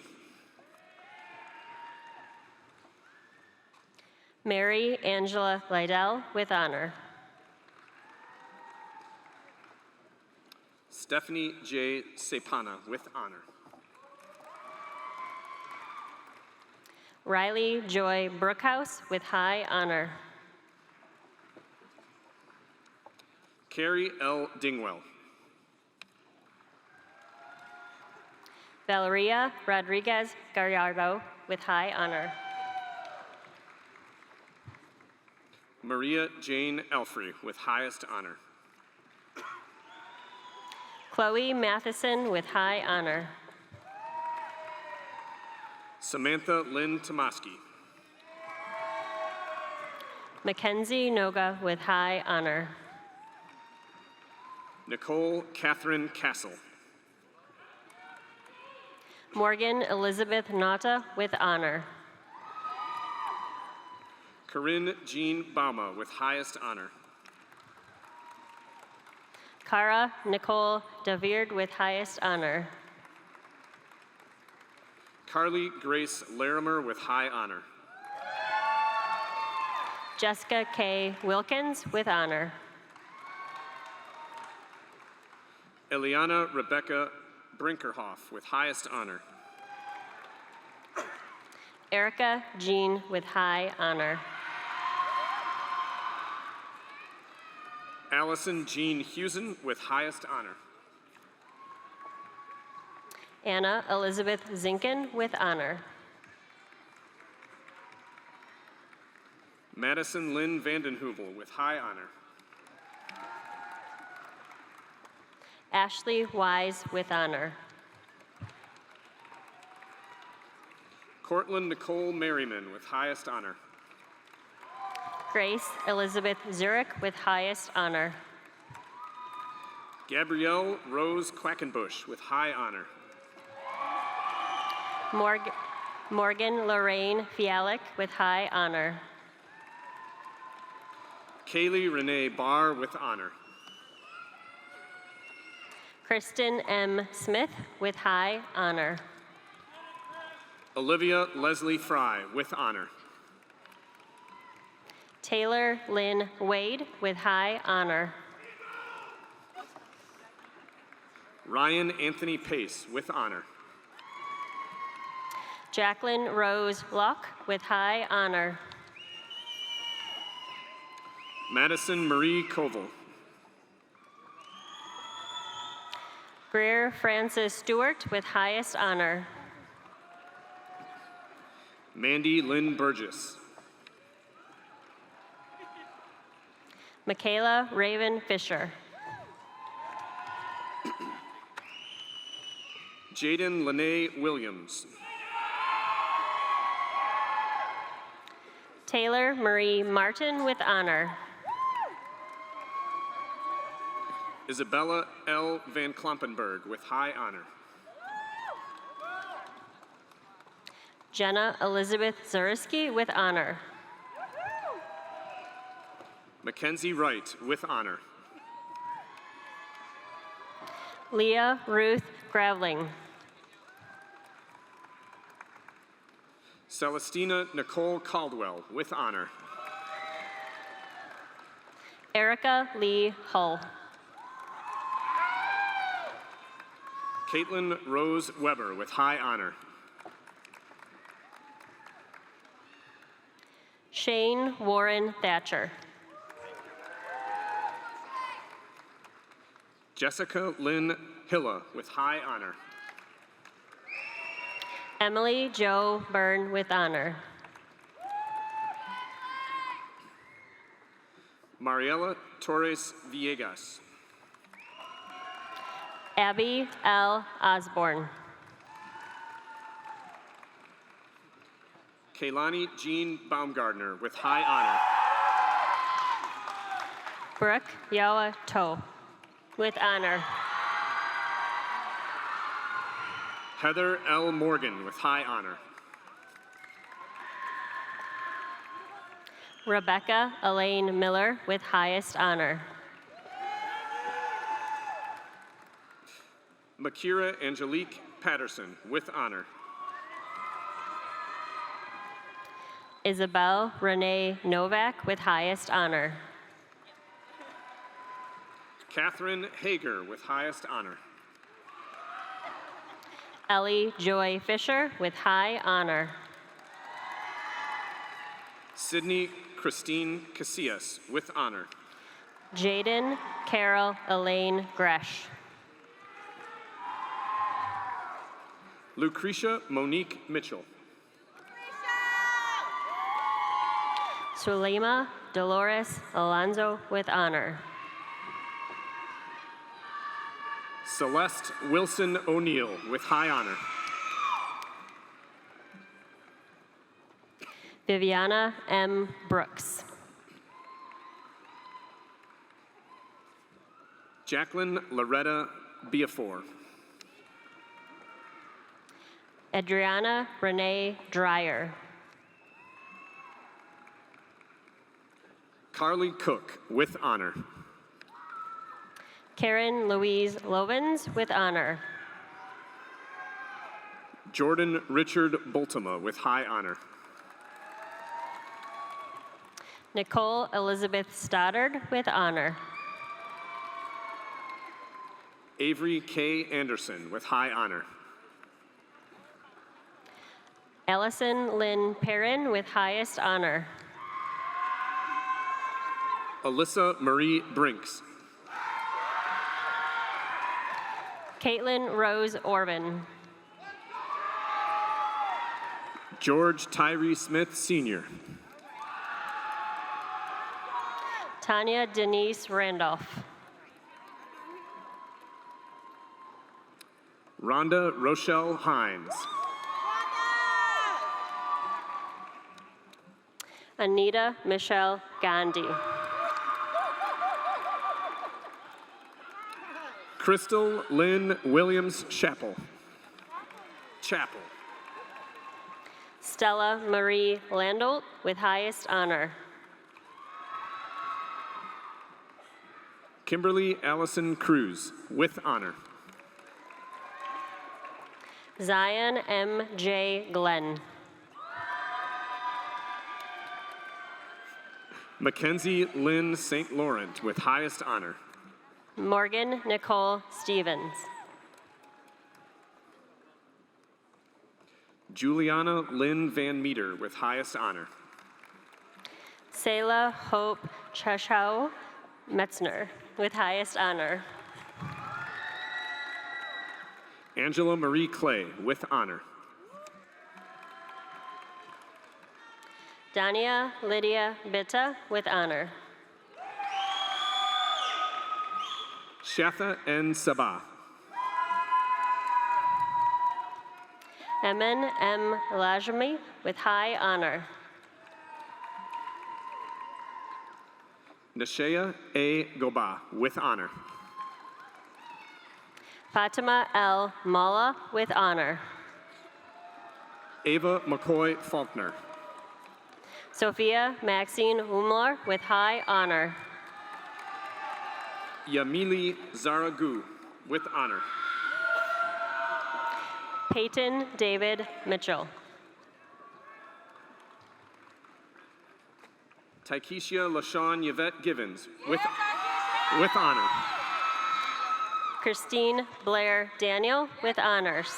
Mary Angela Lydell with honor. Stephanie J. Sepana with honor. Riley Joy Brookhouse with high honor. Carrie L. Dingwell. Valeria Rodriguez Gallardo with high honor. Maria Jane Elfrey with highest honor. Chloe Matheson with high honor. Samantha Lynn Tomaski. Mackenzie Noga with high honor. Nicole Catherine Castle. Morgan Elizabeth Nata with honor. Corinne Jean Bauma with highest honor. Cara Nicole Davierd with highest honor. Carly Grace Larimer with high honor. Jessica K. Wilkins with honor. Eliana Rebecca Brinkerhoff with highest honor. Erica Jean with high honor. Allison Jean Hewson with highest honor. Anna Elizabeth Zinkin with honor. Madison Lynn Vandenheuvel with high honor. Ashley Wise with honor. Cortland Nicole Merriman with highest honor. Grace Elizabeth Zurich with highest honor. Gabrielle Rose Quackenbush with high honor. Morgan Lorraine Fialik with high honor. Kaylee Renee Barr with honor. Kristen M. Smith with high honor. Olivia Leslie Fry with honor. Taylor Lynn Wade with high honor. Ryan Anthony Pace with honor. Jacqueline Rose Locke with high honor. Madison Marie Koval. Greer Francis Stewart with highest honor. Mandy Lynn Burgess. Michaela Raven Fisher. Jaden Lene Williams. Taylor Marie Martin with honor. Isabella L. Van Klompenberg with high honor. Jenna Elizabeth Zuriski with honor. Mackenzie Wright with honor. Leah Ruth Gravling. Celestina Nicole Caldwell with honor. Erica Lee Hull. Caitlin Rose Weber with high honor. Shane Warren Thatcher. Jessica Lynn Hilla with high honor. Emily Jo Byrne with honor. Mariela Torres Villegas. Abby L. Osborne. Kaylani Jean Baumgardner with high honor. Brooke Yawa To, with honor. Heather L. Morgan, with high honor. Rebecca Elaine Miller, with highest honor. Makira Angelique Patterson, with honor. Isabel Renee Novak, with highest honor. Catherine Hager, with highest honor. Ellie Joy Fisher, with high honor. Sydney Christine Casillas, with honor. Jaden Carol Elaine Gresh. Lucretia Monique Mitchell. Sulema Dolores Alonzo, with honor. Celeste Wilson O'Neill, with high honor. Viviana M. Brooks. Jacqueline Loretta Biafor. Adriana Renee Dreyer. Carly Cook, with honor. Karen Louise Lovins, with honor. Jordan Richard Boltema, with high honor. Nicole Elizabeth Stoddard, with honor. Avery K. Anderson, with high honor. Allison Lynn Perrin, with highest honor. Alyssa Marie Brinks. Caitlin Rose Orban. George Tyree Smith, Sr. Tanya Denise Randolph. Rhonda Rochelle Hines. Anita Michelle Gandhi. Crystal Lynn Williams Chapel. Stella Marie Landolt, with highest honor. Kimberly Allison Cruz, with honor. Zion M. J. Glenn. Mackenzie Lynn St. Laurent, with highest honor. Morgan Nicole Stevens. Juliana Lynn Van Meter, with highest honor. Selah Hope Chashau Metzner, with highest honor. Angela Marie Clay, with honor. Dania Lydia Bitta, with honor. Shatha N. Sabah. Emin M. Lajmi, with high honor. Nashaya A. Goba, with honor. Fatima L. Mala, with honor. Ava McCoy Faulkner. Sophia Maxine Umlar, with high honor. Yamili Zaragu, with honor. Peyton David Mitchell. Taikeisha LaShawn Yvette Givens, with honor. Christine Blair Daniel, with honors.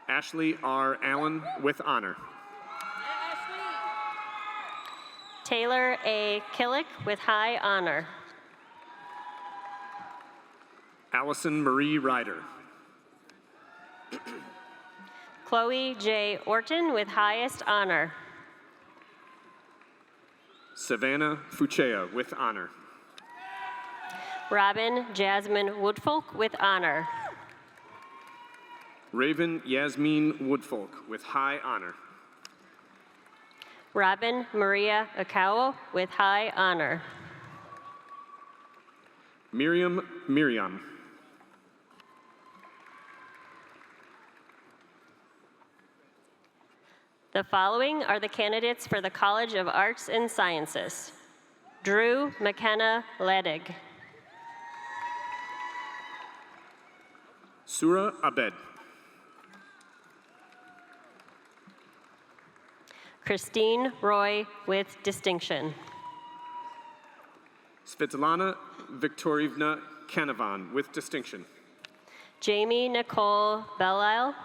Ashley R. Allen, with honor. Taylor A. Killick, with high honor. Allison Marie Ryder. Chloe J. Orton, with highest honor. Savannah Fuchea, with honor. Robin Jasmine Woodfolk, with honor. Raven Yasmin Woodfolk, with high honor. Robin Maria Akao with high honor. Miriam Miriam. The following are the candidates for the College of Arts and Sciences. Drew McKenna Ledig. Surah Abed. Christine Roy with distinction. Svetlana Viktorievna Canavan with distinction. Jamie Nicole Belisle.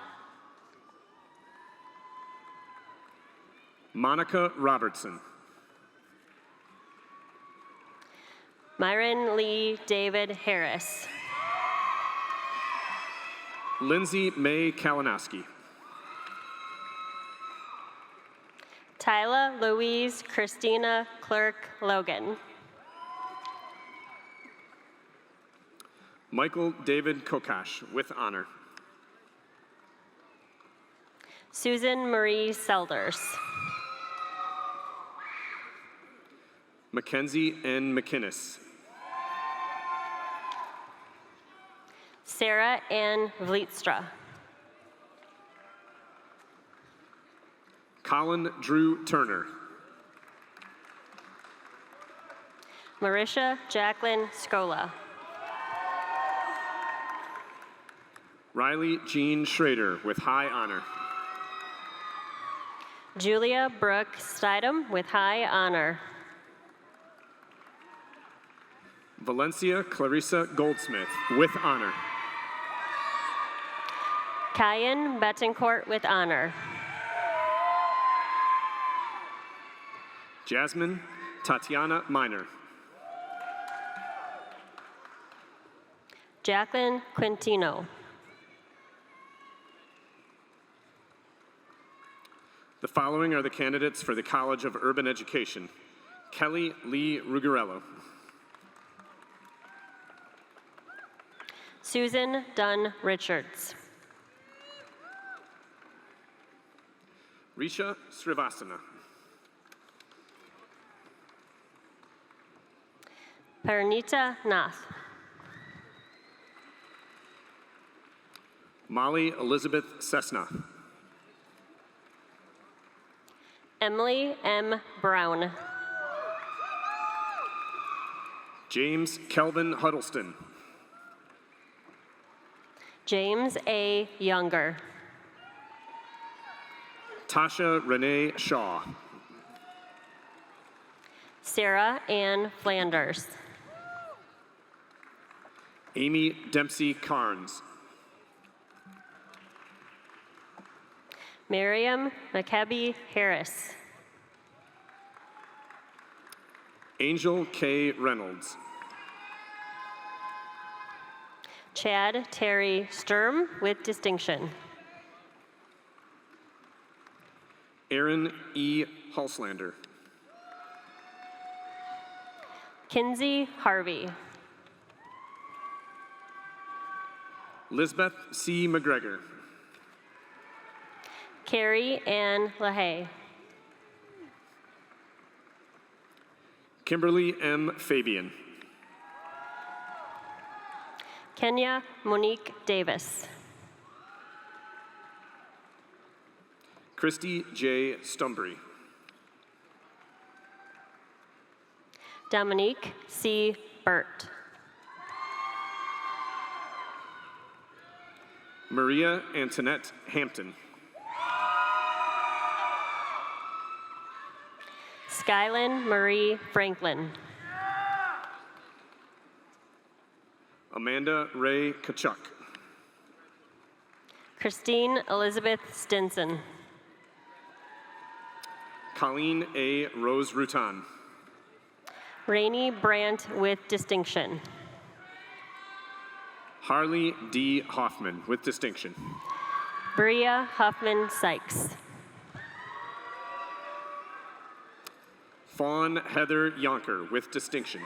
Monica Robertson. Myron Lee David Harris. Lindsay May Kalinowski. Tyla Louise Christina Clerk Logan. Michael David Kokash with honor. Susan Marie Selders. Mackenzie N. McInnes. Sarah Ann Vlietstra. Colin Drew Turner. Marisha Jacqueline Scola. Riley Jean Schrader with high honor. Julia Brooke Stidham with high honor. Valencia Clarissa Goldsmith with honor. Kyan Betancourt with honor. Jasmine Tatiana Miner. Jacqueline Quintino. The following are the candidates for the College of Urban Education. Kelly Lee Rugarello. Susan Dunn Richards. Risha Srivastana. Paranita Nath. Molly Elizabeth Cessna. Emily M. Brown. James Kelvin Huddleston. James A. Younger. Tasha Renee Shaw. Sarah Ann Flanders. Amy Dempsey Carnes. Miriam McCabe Harris. Angel K. Reynolds. Chad Terry Sturm with distinction. Aaron E. Hulslander. Kinsey Harvey. Lisbeth C. McGregor. Carrie Ann LaHaye. Kimberly M. Fabian. Kenya Monique Davis. Christy J. Stumbry. Dominique C. Burt. Maria Antoinette Hampton. Skylin Marie Franklin. Amanda Ray Kachuk. Christine Elizabeth Stinson. Colleen A. Rose Rutan. Rainey Brandt with distinction. Harley D. Hoffman with distinction. Bria Huffman Sykes. Fawn Heather Yonker with distinction.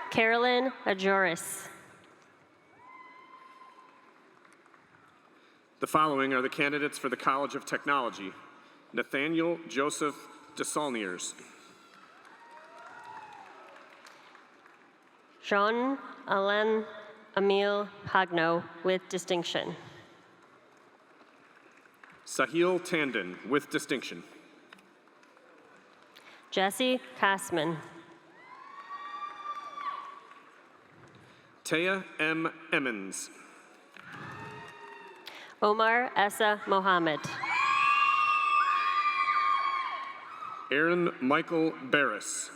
Carolyn Ajoris. The following are the candidates for the College of Technology. Nathaniel Joseph DeSaulniers. Jean-Alain Emile Hagno with distinction. Sahil Tandon with distinction. Jesse Kosman. Taya M. Emmons. Omar Essa Mohammed. Aaron Michael Barris.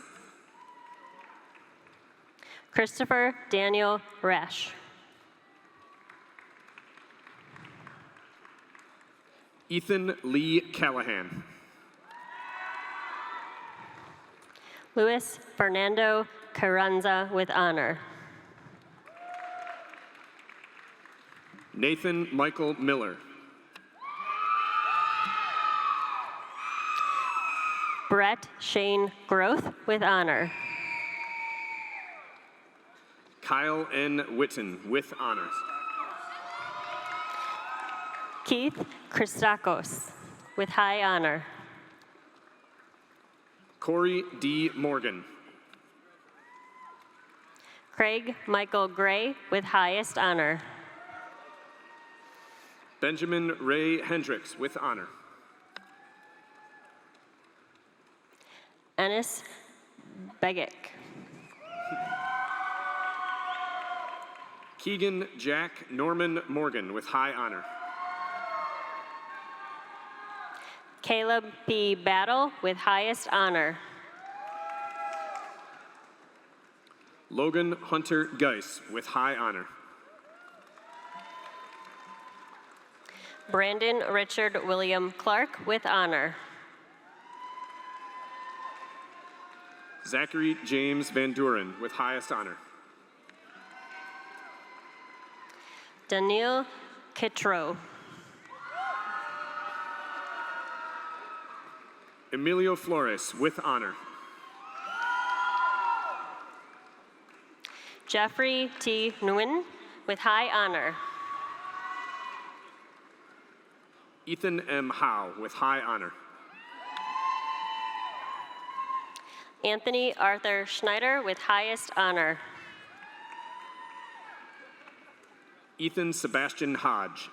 Christopher Daniel Resch. Ethan Lee Callahan. Luis Fernando Carranza with honor. Nathan Michael Miller. Brett Shane Groth with honor. Kyle N. Witten with honors. Keith Christakos with high honor. Corey D. Morgan. Craig Michael Gray with highest honor. Benjamin Ray Hendricks with honor. Ennis Begic. Keegan Jack Norman Morgan with high honor. Caleb P. Battle with highest honor. Logan Hunter Geis with high honor. Brandon Richard William Clark with honor. Zachary James Van Duren with highest honor. Daniil Kitro. Emilio Flores with honor. Jeffrey T. Nguyen with high honor. Ethan M. Howe with high honor. Anthony Arthur Schneider with highest honor. Ethan Sebastian Hodge.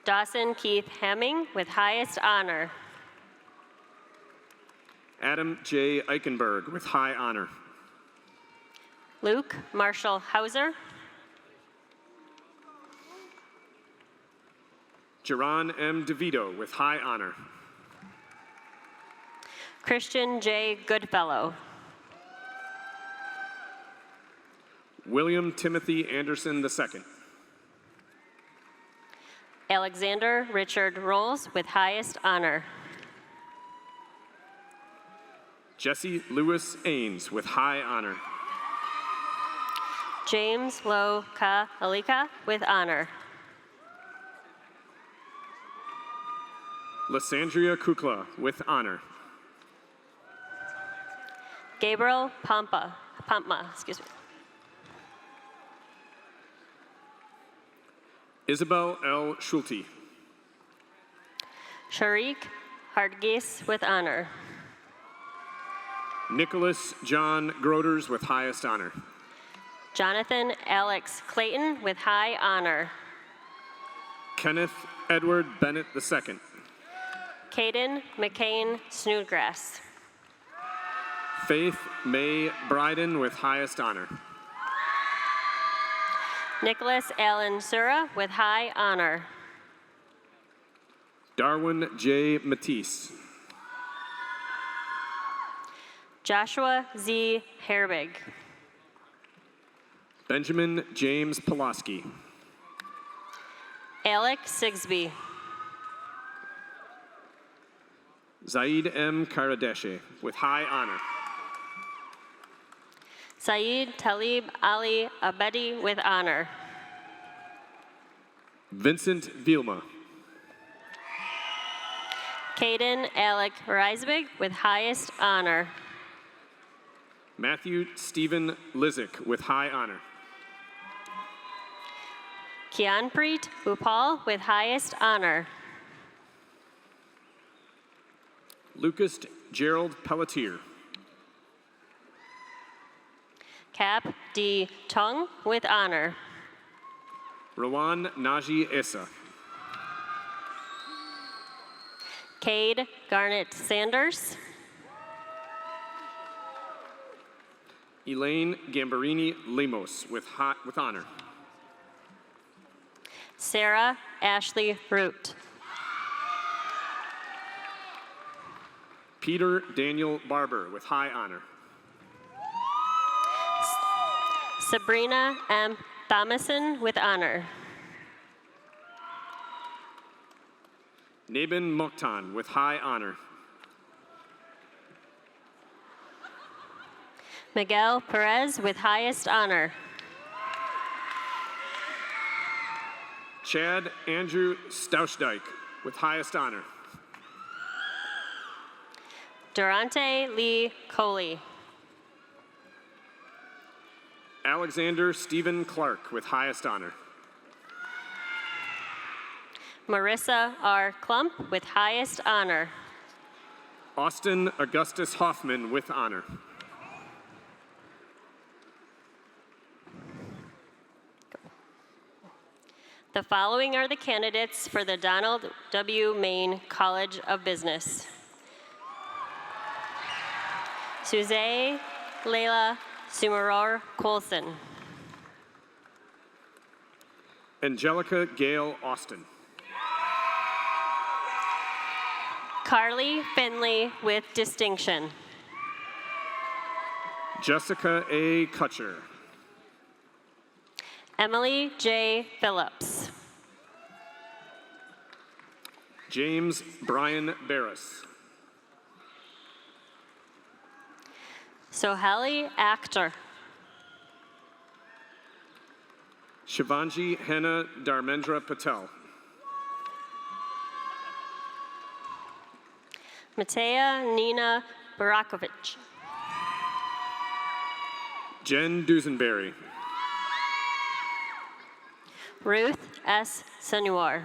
Dawson Keith Hemming with highest honor. Adam J. Eichenberg with high honor. Luke Marshall Hauser. Jerron M. DeVito with high honor. Christian J. Goodfellow. William Timothy Anderson II. Alexander Richard Rolls with highest honor. Jesse Lewis Ains with high honor. James Lowe Ka Alika with honor. Lysandria Kukla with honor. Gabriel Pampma, excuse me. Isabel L. Schulte. Sharik Hardgis with honor. Nicholas John Groders with highest honor. Jonathan Alex Clayton with high honor. Kenneth Edward Bennett II. Caden McCain Snodgrass. Faith May Bryden with highest honor. Nicholas Allen Sura with high honor. Darwin J. Matisse. Joshua Z. Herbig. Benjamin James Pulaski. Alec Sigsby. Zaid M. Karadeshe with high honor. Saeed Talib Ali Abedi with honor. Vincent Vilma. Caden Alec Reisbig with highest honor. Matthew Stephen Lizick with high honor. Kianpreet Upal with highest honor. Lucas Gerald Pelletier. Cap D. Tong with honor. Rowan Naji Issa. Cade Garnett Sanders. Elaine Gambarini Lemos with honor. Sarah Ashley Root. Peter Daniel Barber with high honor. Sabrina M. Thomason with honor. Nabin Mokhtan with high honor. Miguel Perez with highest honor. Chad Andrew Stausdijk with highest honor. Durante Lee Coley. Alexander Stephen Clark with highest honor. Marissa R. Klump with highest honor. Austin Augustus Hoffman with honor. The following are the candidates for the Donald W. Main College of Business. Suzanne Leila Sumaror Colson. Angelica Gale Austin. Carly Finley with distinction. Jessica A. Kutcher. Emily J. Phillips. James Brian Barris. Soheli Akhtar. Shivanji Henna Dharmendra Patel. Matea Nina Barakovich. Jen Dusenberry. Ruth S. Senor.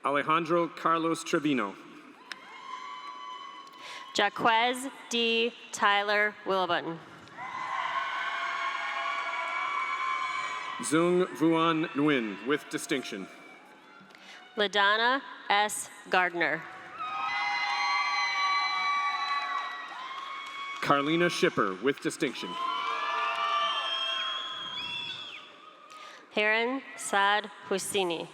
Alejandro Carlos Trevino. Jaquez D. Tyler Wilburn. Zung Vuan Nguyen with distinction. LaDonna S. Gardner. Carlina Shipper with distinction. Heron Saad Husseini.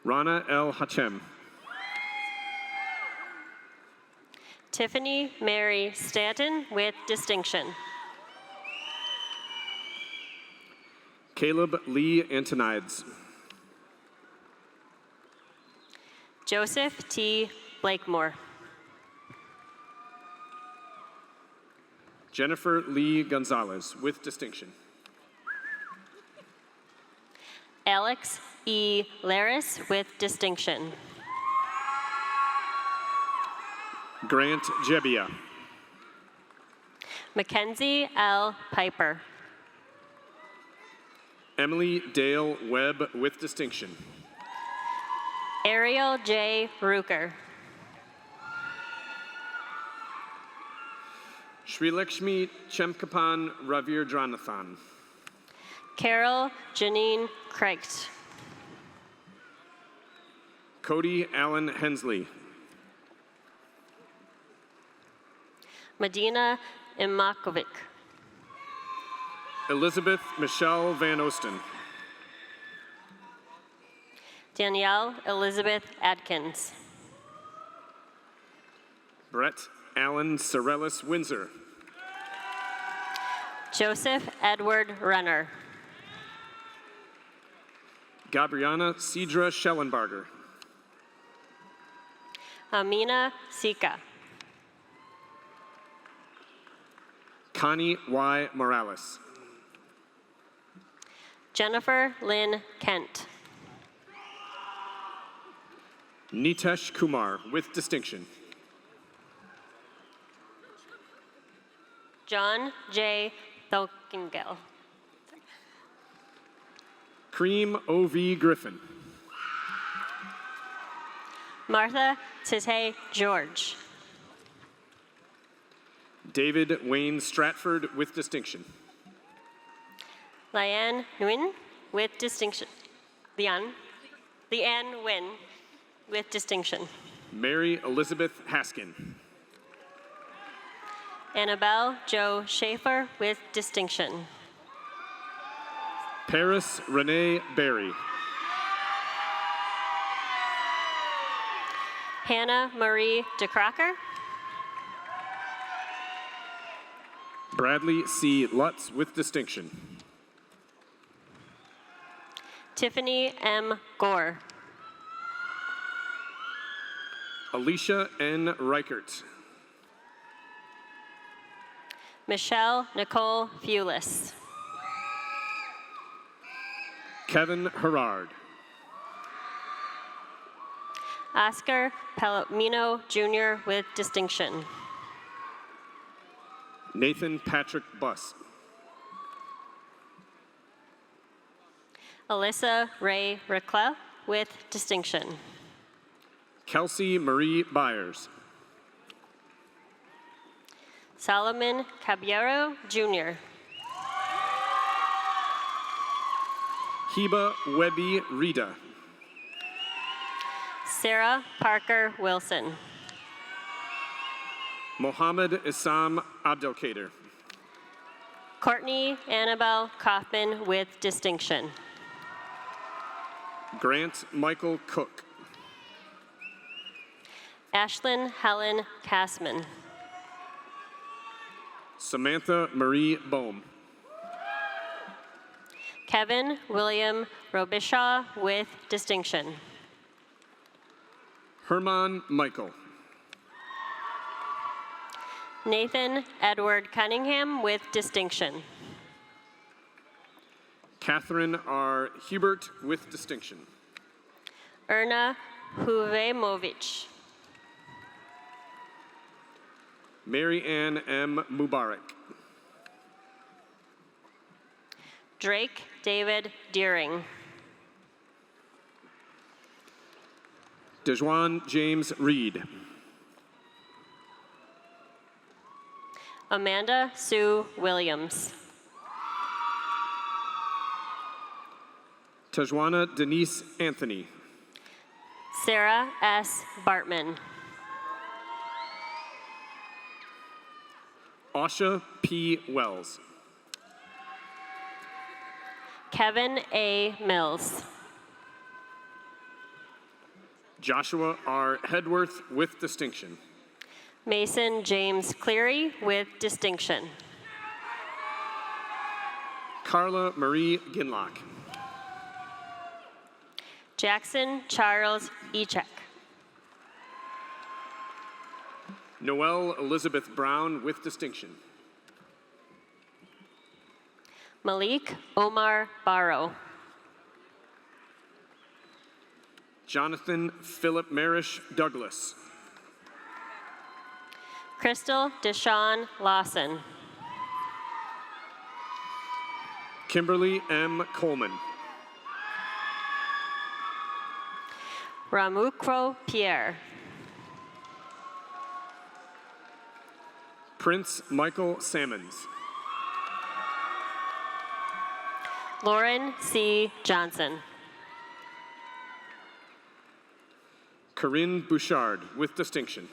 Rana El Hachem. Tiffany Mary Stanton with distinction. Caleb Lee Antonides. Joseph T. Blakemore. Jennifer Lee Gonzalez with distinction. Alex E. Laris with distinction. Grant Jebbia. Mackenzie L. Piper. Emily Dale Webb with distinction. Ariel J. Ruker. Sri Lakshmi Chemkapan Ravir Dranathan. Carol Janine Kreicht. Cody Allen Hensley. Medina Imakovic. Elizabeth Michelle Van Osten. Danielle Elizabeth Adkins. Brett Allen Sorellis Windsor. Joseph Edward Renner. Gabriana Cedra Schellenbarger. Amina Sika. Connie Y. Morales. Jennifer Lynn Kent. Nitesh Kumar with distinction. John J. Thokingel. Cream O.V. Griffin. Martha Tete George. David Wayne Stratford with distinction. Liane Nguyen with distinction. Liane Nguyen with distinction. Mary Elizabeth Haskin. Annabelle Jo Schaefer with distinction. Paris Renee Berry. Hannah Marie DeCrocker. Bradley C. Lutz with distinction. Tiffany M. Gore. Alicia N. Reichert. Michelle Nicole Fulis. Kevin Herrard. Oscar Palomino Jr. with distinction. Nathan Patrick Buss. Alyssa Ray Recla with distinction. Kelsey Marie Byers. Solomon Caballero Jr. Heba Webby Rita. Sarah Parker Wilson. Mohammed Issam Abdelkader. Courtney Annabelle Kaufman with distinction. Grant Michael Cook. Ashlyn Helen Kassman. Samantha Marie Bohm. Kevin William Robishaw with distinction. Herman Michael. Nathan Edward Cunningham with distinction. Catherine R. Hubert with distinction. Erna Huvemovich. Mary Ann M. Mubarak. Drake David Deering. Dejuan James Reed. Amanda Sue Williams. Tajwana Denise Anthony. Sarah S. Bartman. Asha P. Wells. Kevin A. Mills. Joshua R. Hedworth with distinction. Mason James Cleary with distinction. Carla Marie Ginlock. Jackson Charles Echek. Noelle Elizabeth Brown with distinction. Malik Omar Barrow. Jonathan Philip Marish Douglas. Crystal Deshawn Lawson. Kimberly M. Coleman. Ramukro Pierre. Prince Michael Sammons. Lauren C. Johnson. Corinne Bouchard with distinction.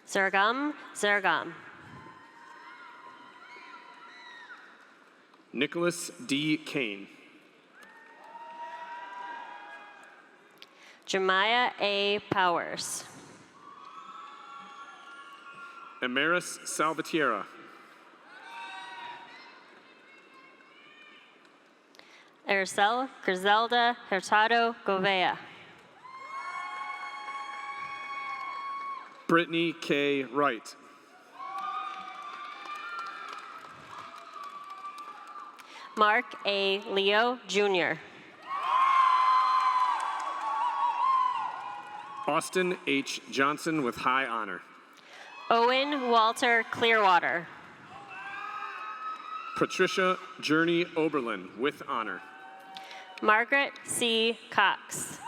Zergam Zergam. Nicholas D. Kane. Jemiah A. Powers. Amaris Salvatierra. Ercel Griselda Hurtado Govea. Brittany K. Wright. Mark A. Leo Jr. Austin H. Johnson with high honor. Owen Walter Clearwater. Patricia Journey Oberlin with honor. Margaret C. Cox.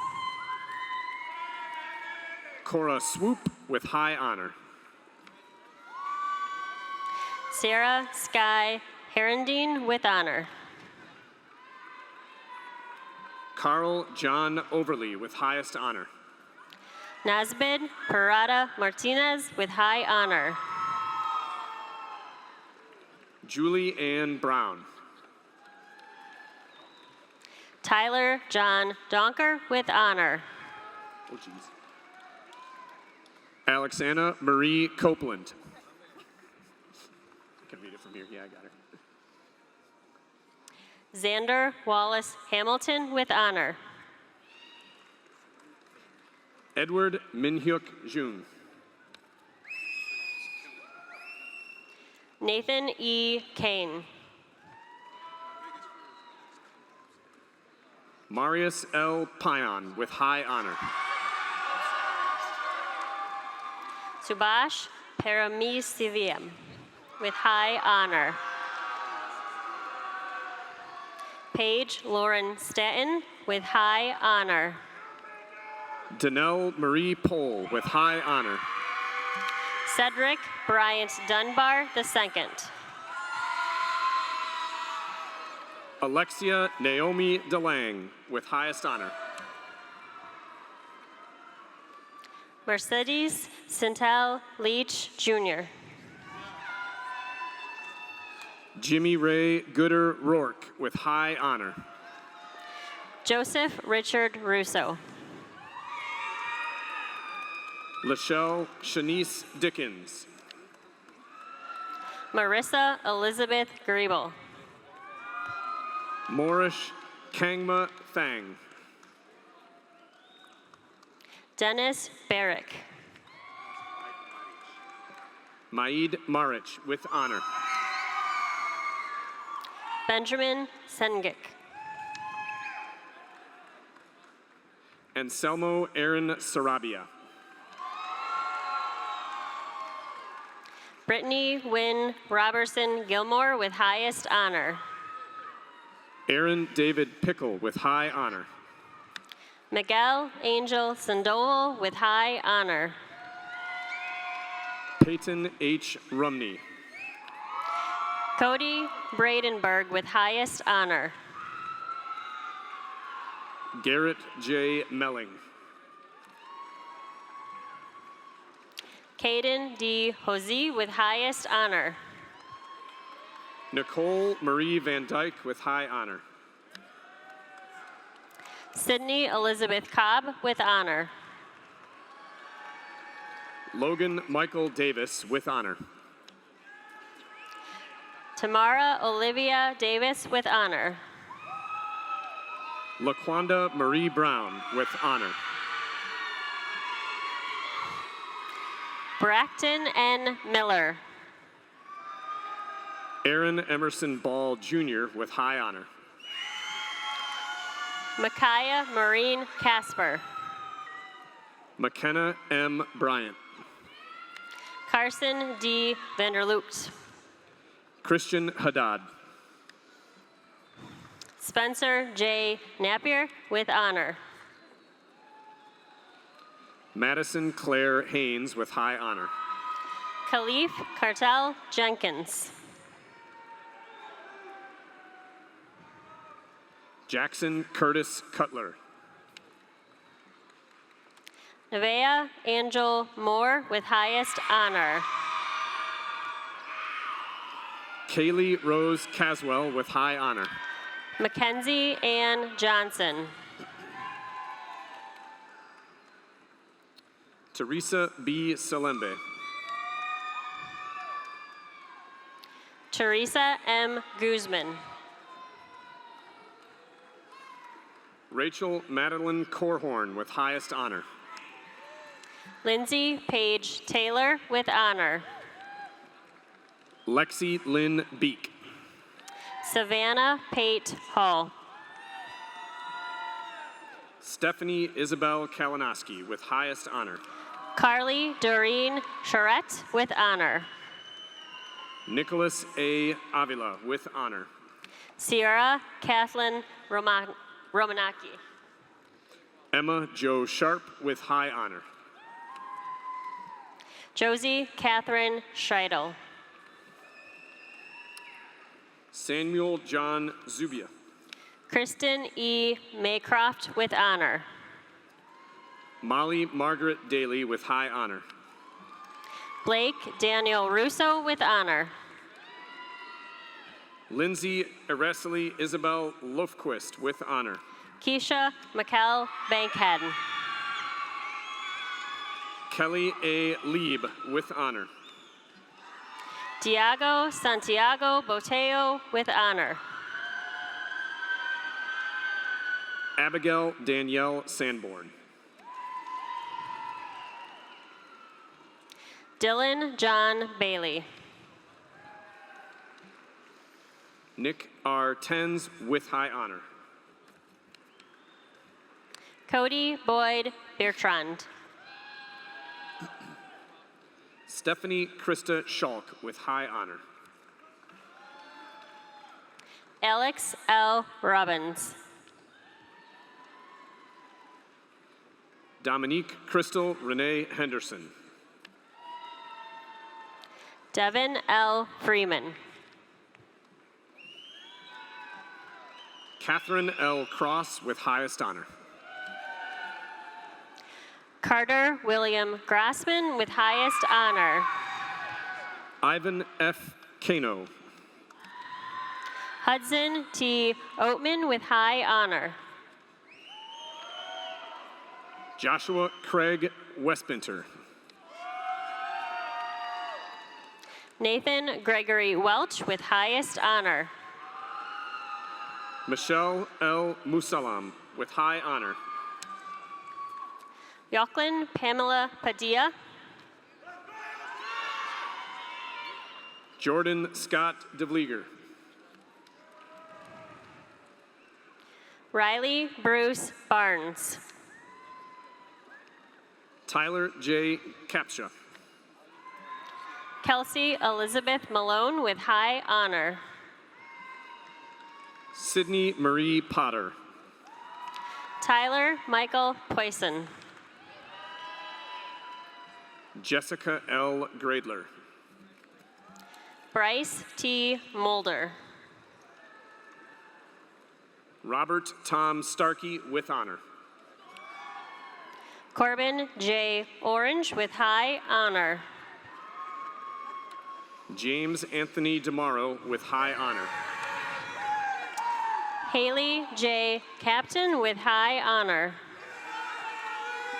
Cora Swoop with high honor. Sarah Sky Herendine with honor. Carl John Overly with highest honor. Nazbid Parada Martinez with high honor. Julie Ann Brown. Tyler John Donker with honor. Oh, geez. Alexandra Marie Copeland. I can read it from here. Yeah, I got her. Xander Wallace Hamilton with honor. Edward Minhyuk Jun. Nathan E. Kane. Marius L. Pion with high honor. Subash Paramesivia with high honor. Paige Lauren Stanton with high honor. Danelle Marie Pohl with high honor. Cedric Bryant Dunbar II. Alexia Naomi DeLang with highest honor. Mercedes Centel Leach Jr. Jimmy Ray Gooder Rourke with high honor. Joseph Richard Russo. Lachelle Shanice Dickens. Marissa Elizabeth Griebel. Morish Kangma Thang. Dennis Barrick. Maid Marich with honor. Benjamin Sengik. Anselmo Aaron Sarabia. Brittany Wynn Robertson Gilmore with highest honor. Aaron David Pickle with high honor. Miguel Angel Sandoval with high honor. Peyton H. Rumney. Cody Bradenberg with highest honor. Garrett J. Melling. Caden D. Hosey with highest honor. Nicole Marie Van Dyke with high honor. Sydney Elizabeth Cobb with honor. Logan Michael Davis with honor. Tamara Olivia Davis with honor. LaQuanda Marie Brown with honor. Braxton N. Miller. Aaron Emerson Ball Jr. with high honor. Micaiah Maureen Casper. McKenna M. Bryant. Carson D. Vanderloot. Christian Haddad. Spencer J. Napier with honor. Madison Claire Haynes with high honor. Khalif Cartel Jenkins. Jackson Curtis Cutler. Nevaeh Angel Moore with highest honor. Kaylee Rose Caswell with high honor. Mackenzie Ann Johnson. Teresa B. Salembe. Teresa M. Guzman. Rachel Madeline Corhorn with highest honor. Lindsay Paige Taylor with honor. Lexi Lynn Beek. Savannah Pate Hall. Stephanie Isabel Kalinowski with highest honor. Carly Doreen Charette with honor. Nicholas A. Avila with honor. Sierra Kathleen Romanaki. Emma Jo Sharp with high honor. Josie Catherine Scheidel. Samuel John Zubia. Kristen E. Maycroft with honor. Molly Margaret Daly with high honor. Blake Daniel Russo with honor. Lindsay Araceli Isabel Lofquist with honor. Keisha McKell Bankhead. Kelly A. Lieb with honor. Diago Santiago Boteo with honor. Abigail Danielle Sanborn. Dylan John Bailey. Nick R. Tenz with high honor. Cody Boyd Bertrand. Stephanie Krista Schalk with high honor. Alex L. Robbins. Dominique Crystal Renee Henderson. Devin L. Freeman. Catherine L. Cross with highest honor. Carter William Grassman with highest honor. Ivan F. Kano. Hudson T. Oatman with high honor. Joshua Craig Westbinter. Nathan Gregory Welch with highest honor. Michelle L. Musalam with high honor. Jocelyn Pamela Padilla. Jordan Scott DeVlieger. Riley Bruce Barnes. Tyler J. Capsha. Kelsey Elizabeth Malone with high honor. Sydney Marie Potter. Tyler Michael Poisson. Jessica L. Gradler. Bryce T. Mulder. Robert Tom Starkey with honor. Corbin J. Orange with high honor. James Anthony DeMauro with high honor. Haley J. Captain with high honor.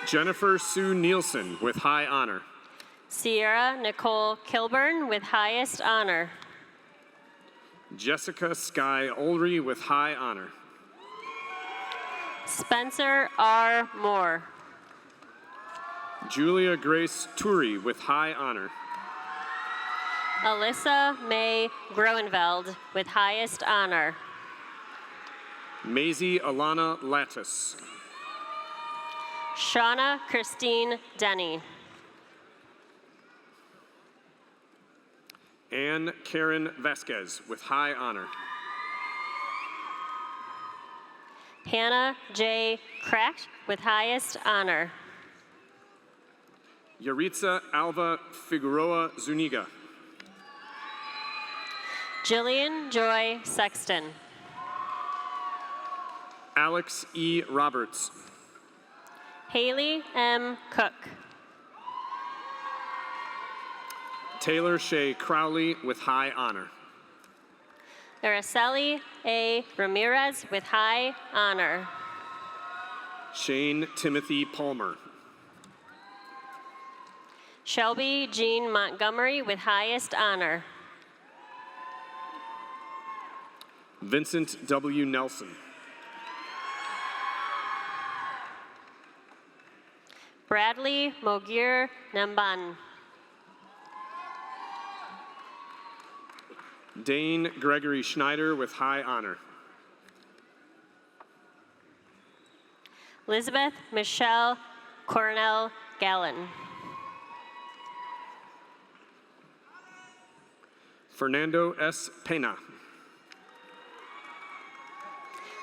Jennifer Sue Nielsen with high honor. Sierra Nicole Kilburn with highest honor. Jessica Sky Ulry with high honor. Spencer R. Moore. Julia Grace Turi with high honor. Alyssa May Groenveld with highest honor. Maisie Alana Lattis. Shauna Christine Denny. Anne Karen Vasquez with high honor. Hannah J. Cracked with highest honor. Yaritza Alva Figueroa Zuniga. Jillian Joy Sexton. Alex E. Roberts. Haley M. Cook. Taylor Shea Crowley with high honor. Araceli A. Ramirez with high honor. Shane Timothy Palmer. Shelby Jean Montgomery with highest honor. Vincent W. Nelson. Bradley Mogir Namban. Dane Gregory Schneider with high honor. Elizabeth Michelle Cornell Gallen. Fernando S. Pena.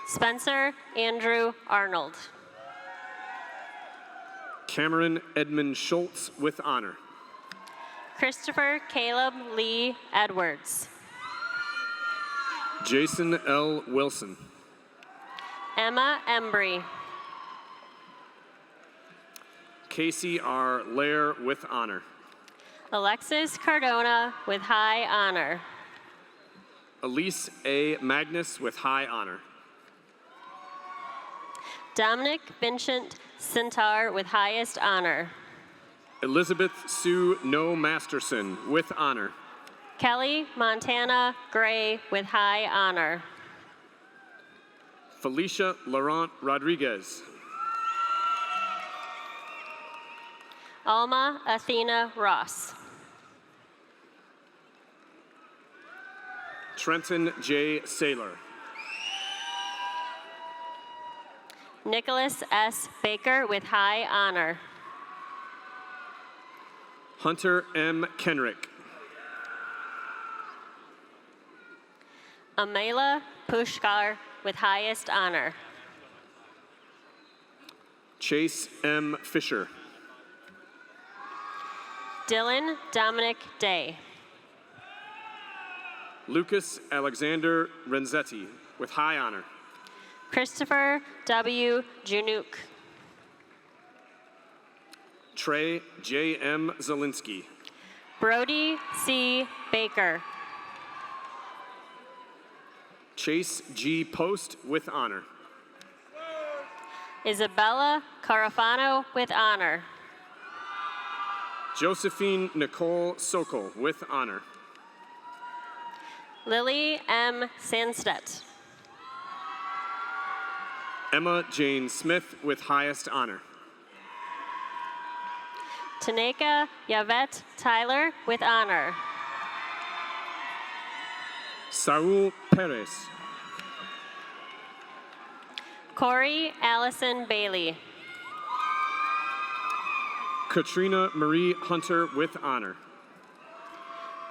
Spencer Andrew Arnold. Cameron Edmund Schultz with honor. Christopher Caleb Lee Edwards. Jason L. Wilson. Emma Embry. Casey R. Lair with honor. Alexis Cardona with high honor. Elise A. Magnus with high honor. Dominic Vincent Centaur with highest honor. Elizabeth Sue No Masterson with honor. Kelly Montana Gray with high honor. Felicia Laurent Rodriguez. Alma Athena Ross. Trenton J. Saylor. Nicholas S. Baker with high honor. Hunter M. Kenrick. Amela Pushkar with highest honor. Chase M. Fisher. Dylan Dominic Day. Lucas Alexander Renzetti with high honor. Christopher W. Junuk. Trey J. M. Zielinski. Brody C. Baker. Chase G. Post with honor. Isabella Carafano with honor. Josephine Nicole Sokol with honor. Lily M. Sandstedt. Emma Jane Smith with highest honor. Taneka Yavette Tyler with honor. Saul Perez. Corey Allison Bailey. Katrina Marie Hunter with honor.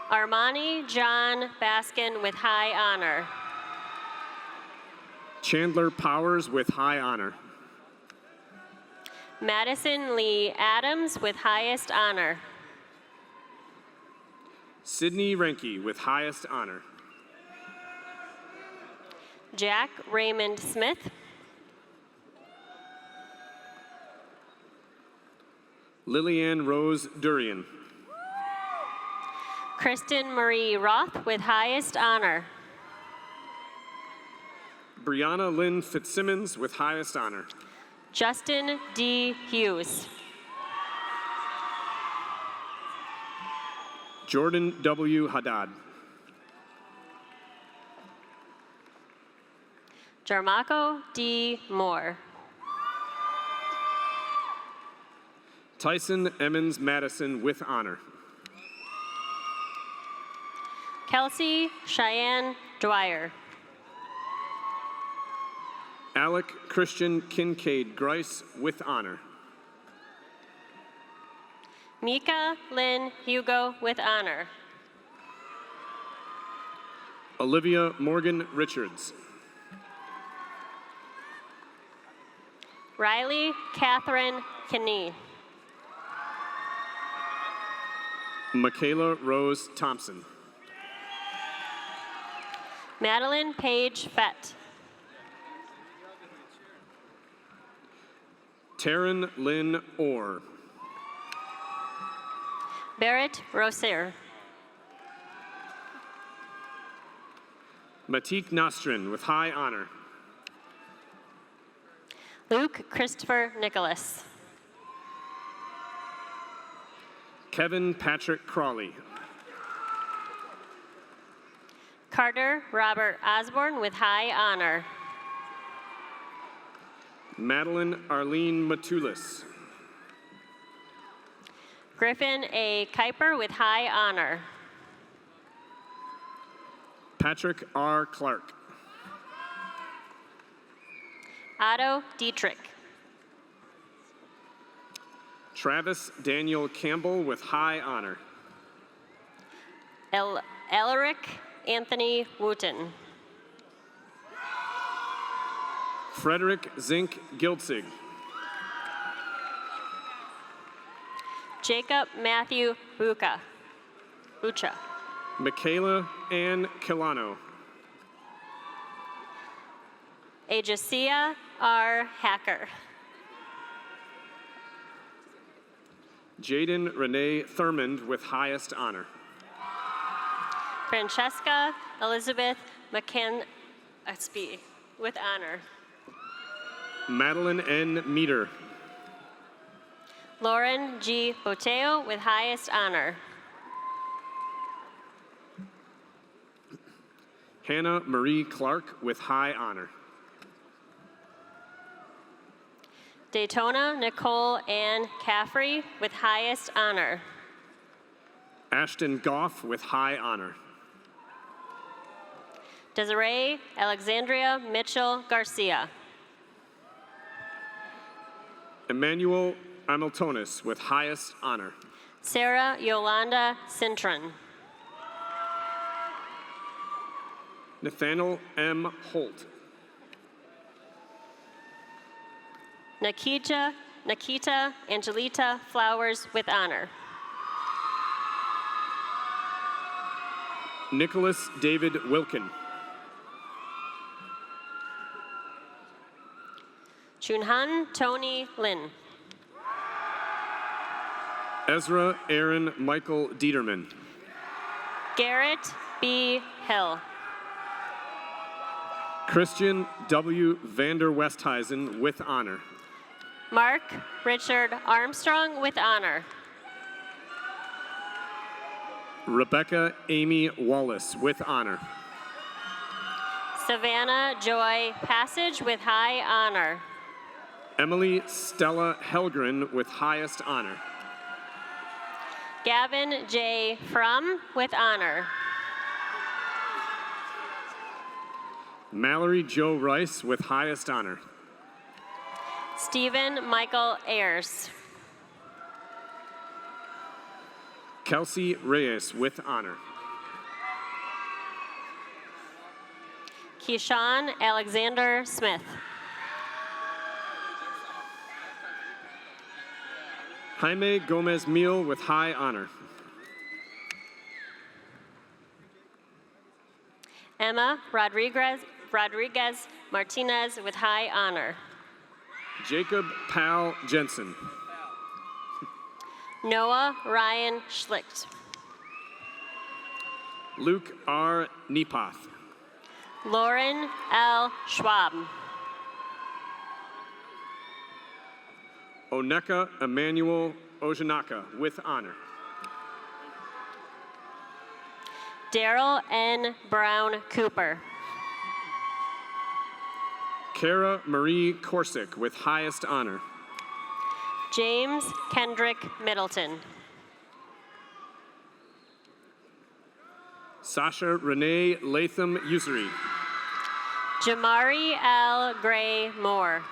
Armani John Baskin with high honor. Chandler Powers with high honor. Madison Lee Adams with highest honor. Sydney Renke with highest honor. Jack Raymond Smith. Lillian Rose Durian. Kristen Marie Roth with highest honor. Brianna Lynn Fitzsimmons with highest honor. Justin D. Hughes. Jordan W. Haddad. Jarmako D. Moore. Tyson Emmons Madison with honor. Kelsey Cheyenne Dwyer. Alec Christian Kincaid Grice with honor. Mika Lynn Hugo with honor. Olivia Morgan Richards. Riley Catherine Kinney. Michaela Rose Thompson. Madeline Paige Fett. Taryn Lynn Orr. Barrett Roser. Matik Nostrin with high honor. Luke Christopher Nicholas. Kevin Patrick Crawley. Carter Robert Osborne with high honor. Madeline Arlene Matulis. Griffin A. Kuiper with high honor. Patrick R. Clark. Otto Dietrich. Travis Daniel Campbell with high honor. Alaric Anthony Wooten. Frederick Zink Giltzig. Jacob Matthew Bucha. Michaela Ann Kilano. Ajacia R. Hacker. Jaden Renee Thurmond with highest honor. Francesca Elizabeth McCansby with honor. Madeline N. Meter. Lauren G. Boteo with highest honor. Hannah Marie Clark with high honor. Daytona Nicole Ann Caffrey with highest honor. Ashton Goff with high honor. Desiree Alexandria Mitchell Garcia. Emmanuel Amiltonis with highest honor. Sarah Yolanda Cintron. Nathaniel M. Holt. Nikita Angelita Flowers with honor. Nicholas David Wilkin. Chunhan Tony Lin. Ezra Aaron Michael Dieterman. Garrett B. Hill. Christian W. Vander Westhuizen with honor. Mark Richard Armstrong with honor. Rebecca Amy Wallace with honor. Savannah Joy Passage with high honor. Emily Stella Helgren with highest honor. Gavin J. Frum with honor. Mallory Jo Rice with highest honor. Stephen Michael Ayers. Kelsey Reyes with honor. Keyshawn Alexander Smith. Jaime Gomez Meal with high honor. Emma Rodriguez Martinez with high honor. Jacob Pal Jensen. Noah Ryan Schlicht. Luke R. Nepoth. Lauren L. Schwab. Oneka Emmanuel Ojanaka with honor. Daryl N. Brown Cooper. Kara Marie Korsick with highest honor. James Kendrick Middleton. Sasha Renee Latham Usuri. Jamari L. Gray Moore.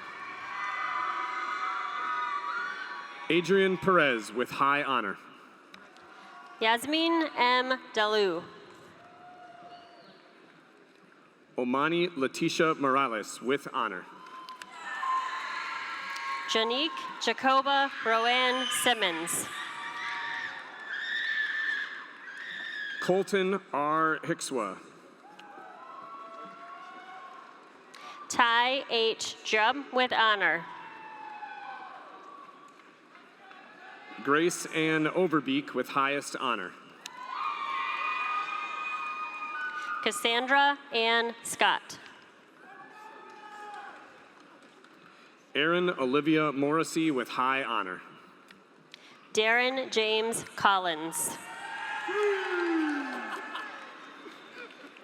Adrian Perez with high honor. Yasmin M. Dalu. Omani Letitia Morales with honor. Janique Jacoba Rowan Simmons. Colton R. Hickswa. Ty H. Jubb with honor. Grace Ann Overbeek with highest honor. Cassandra Ann Scott. Aaron Olivia Morrissey with high honor. Darren James Collins.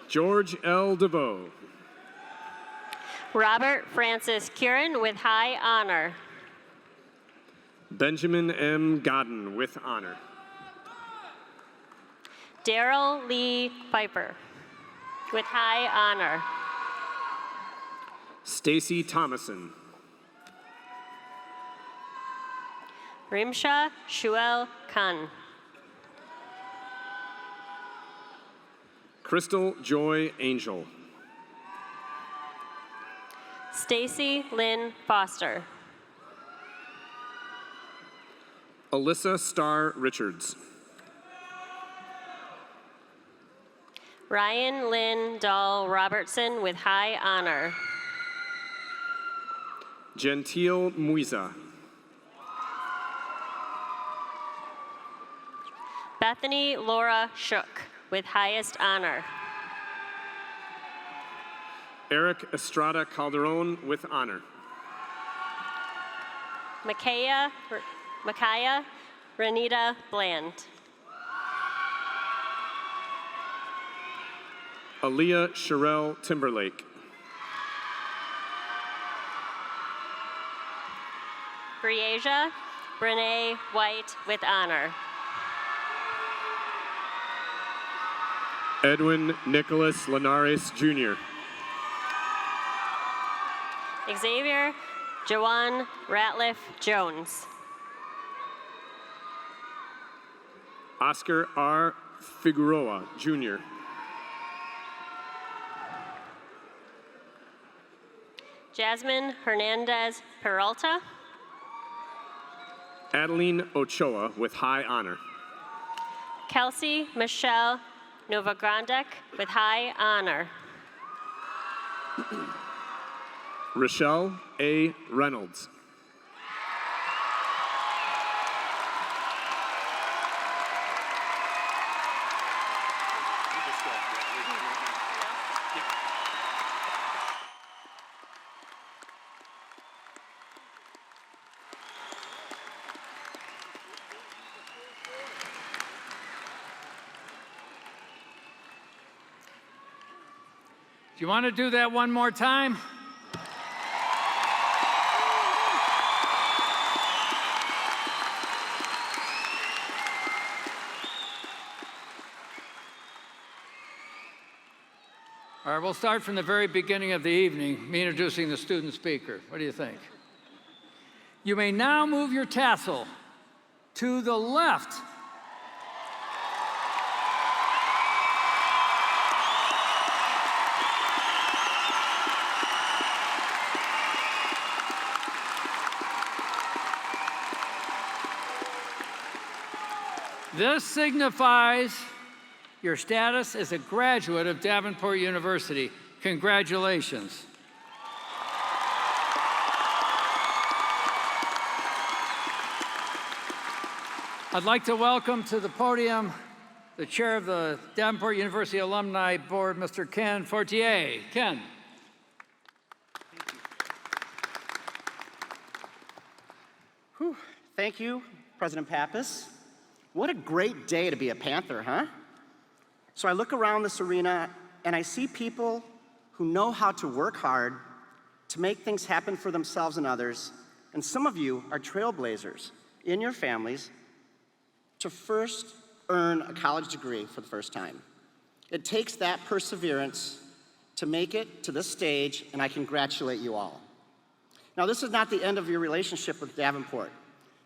George L. DeVoe. Robert Francis Curran with high honor. Benjamin M. Godden with honor. Daryl Lee Piper with high honor. Stacy Thomason. Rimsha Shuel Khan. Crystal Joy Angel. Stacy Lynn Foster. Alyssa Starr Richards. Ryan Lynn Dahl Robertson with high honor. Gentile Muiza. Bethany Laura Shook with highest honor. Eric Estrada Calderon with honor. Micaiah Renita Bland. Aaliyah Sherelle Timberlake. Breasia Brene White with honor. Edwin Nicholas Linares Jr. Xavier Jawan Ratliff Jones. Oscar R. Figueroa Jr. Jasmine Hernandez Peralta. Adeline Ochoa with high honor. Kelsey Michelle Novagrandek with high honor. Rochelle A. Reynolds. Do you want to do that one more time? All right, we'll start from the very beginning of the evening, me introducing the student speaker. What do you think? You may now move your tassel to the left. This signifies your status as a graduate of Davenport University. Congratulations. I'd like to welcome to the podium the chair of the Davenport University Alumni Board, Mr. Ken Fortier. Ken. Whew. Thank you, President Pappas. What a great day to be a Panther, huh? So I look around this arena and I see people who know how to work hard to make things happen for themselves and others. And some of you are trailblazers in your families to first earn a college degree for the first time. It takes that perseverance to make it to this stage, and I congratulate you all. Now, this is not the end of your relationship with Davenport.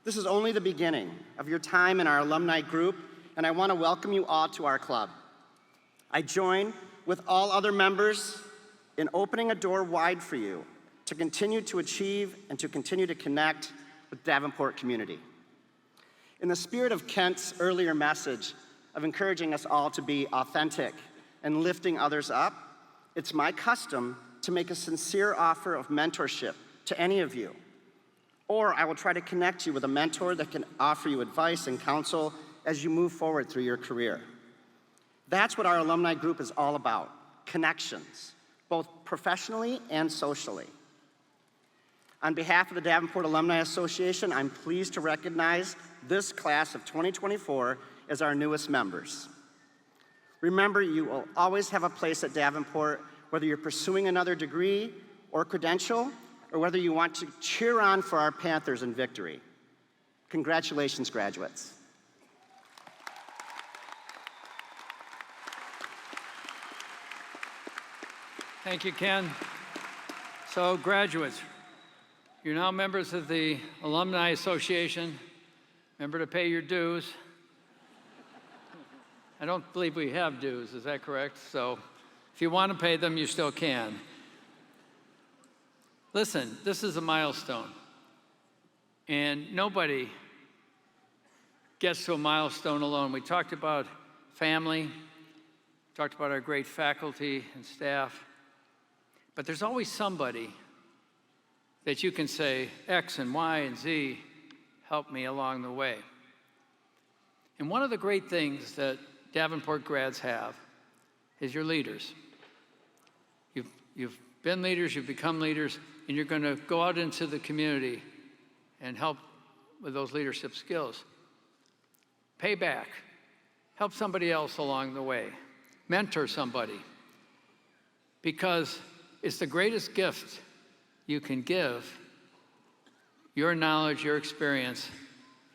This is only the beginning of your time in our alumni group, and I want to welcome you all to our club. I join with all other members in opening a door wide for you to continue to achieve and to continue to connect with Davenport community. In the spirit of Kent's earlier message of encouraging us all to be authentic and lifting others up, it's my custom to make a sincere offer of mentorship to any of you. Or I will try to connect you with a mentor that can offer you advice and counsel as you move forward through your career. That's what our alumni group is all about, connections, both professionally and socially. On behalf of the Davenport Alumni Association, I'm pleased to recognize this class of 2024 as our newest members. Remember, you will always have a place at Davenport, whether you're pursuing another degree or credential, or whether you want to cheer on for our Panthers in victory. Congratulations, graduates. Thank you, Ken. So, graduates, you're now members of the Alumni Association. Remember to pay your dues. I don't believe we have dues, is that correct? So if you want to pay them, you still can. Listen, this is a milestone. And nobody gets to a milestone alone. We talked about family, talked about our great faculty and staff, but there's always somebody that you can say, X and Y and Z helped me along the way. And one of the great things that Davenport grads have is your leaders. You've been leaders, you've become leaders, and you're going to go out into the community and help with those leadership skills. Pay back. Help somebody else along the way. Mentor somebody. Because it's the greatest gift you can give, your knowledge, your experience,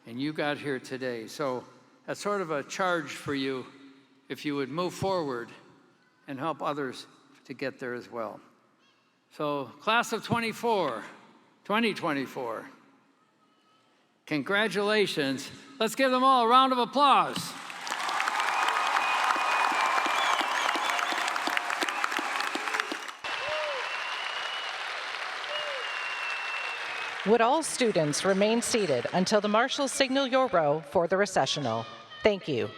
and you got here today. So that's sort of a charge for you if you would move forward and help others to get there as well. So class of 2024, congratulations. Let's give them all a round of applause. Would all students remain seated until the marshals signal your row for the recessional? Thank you.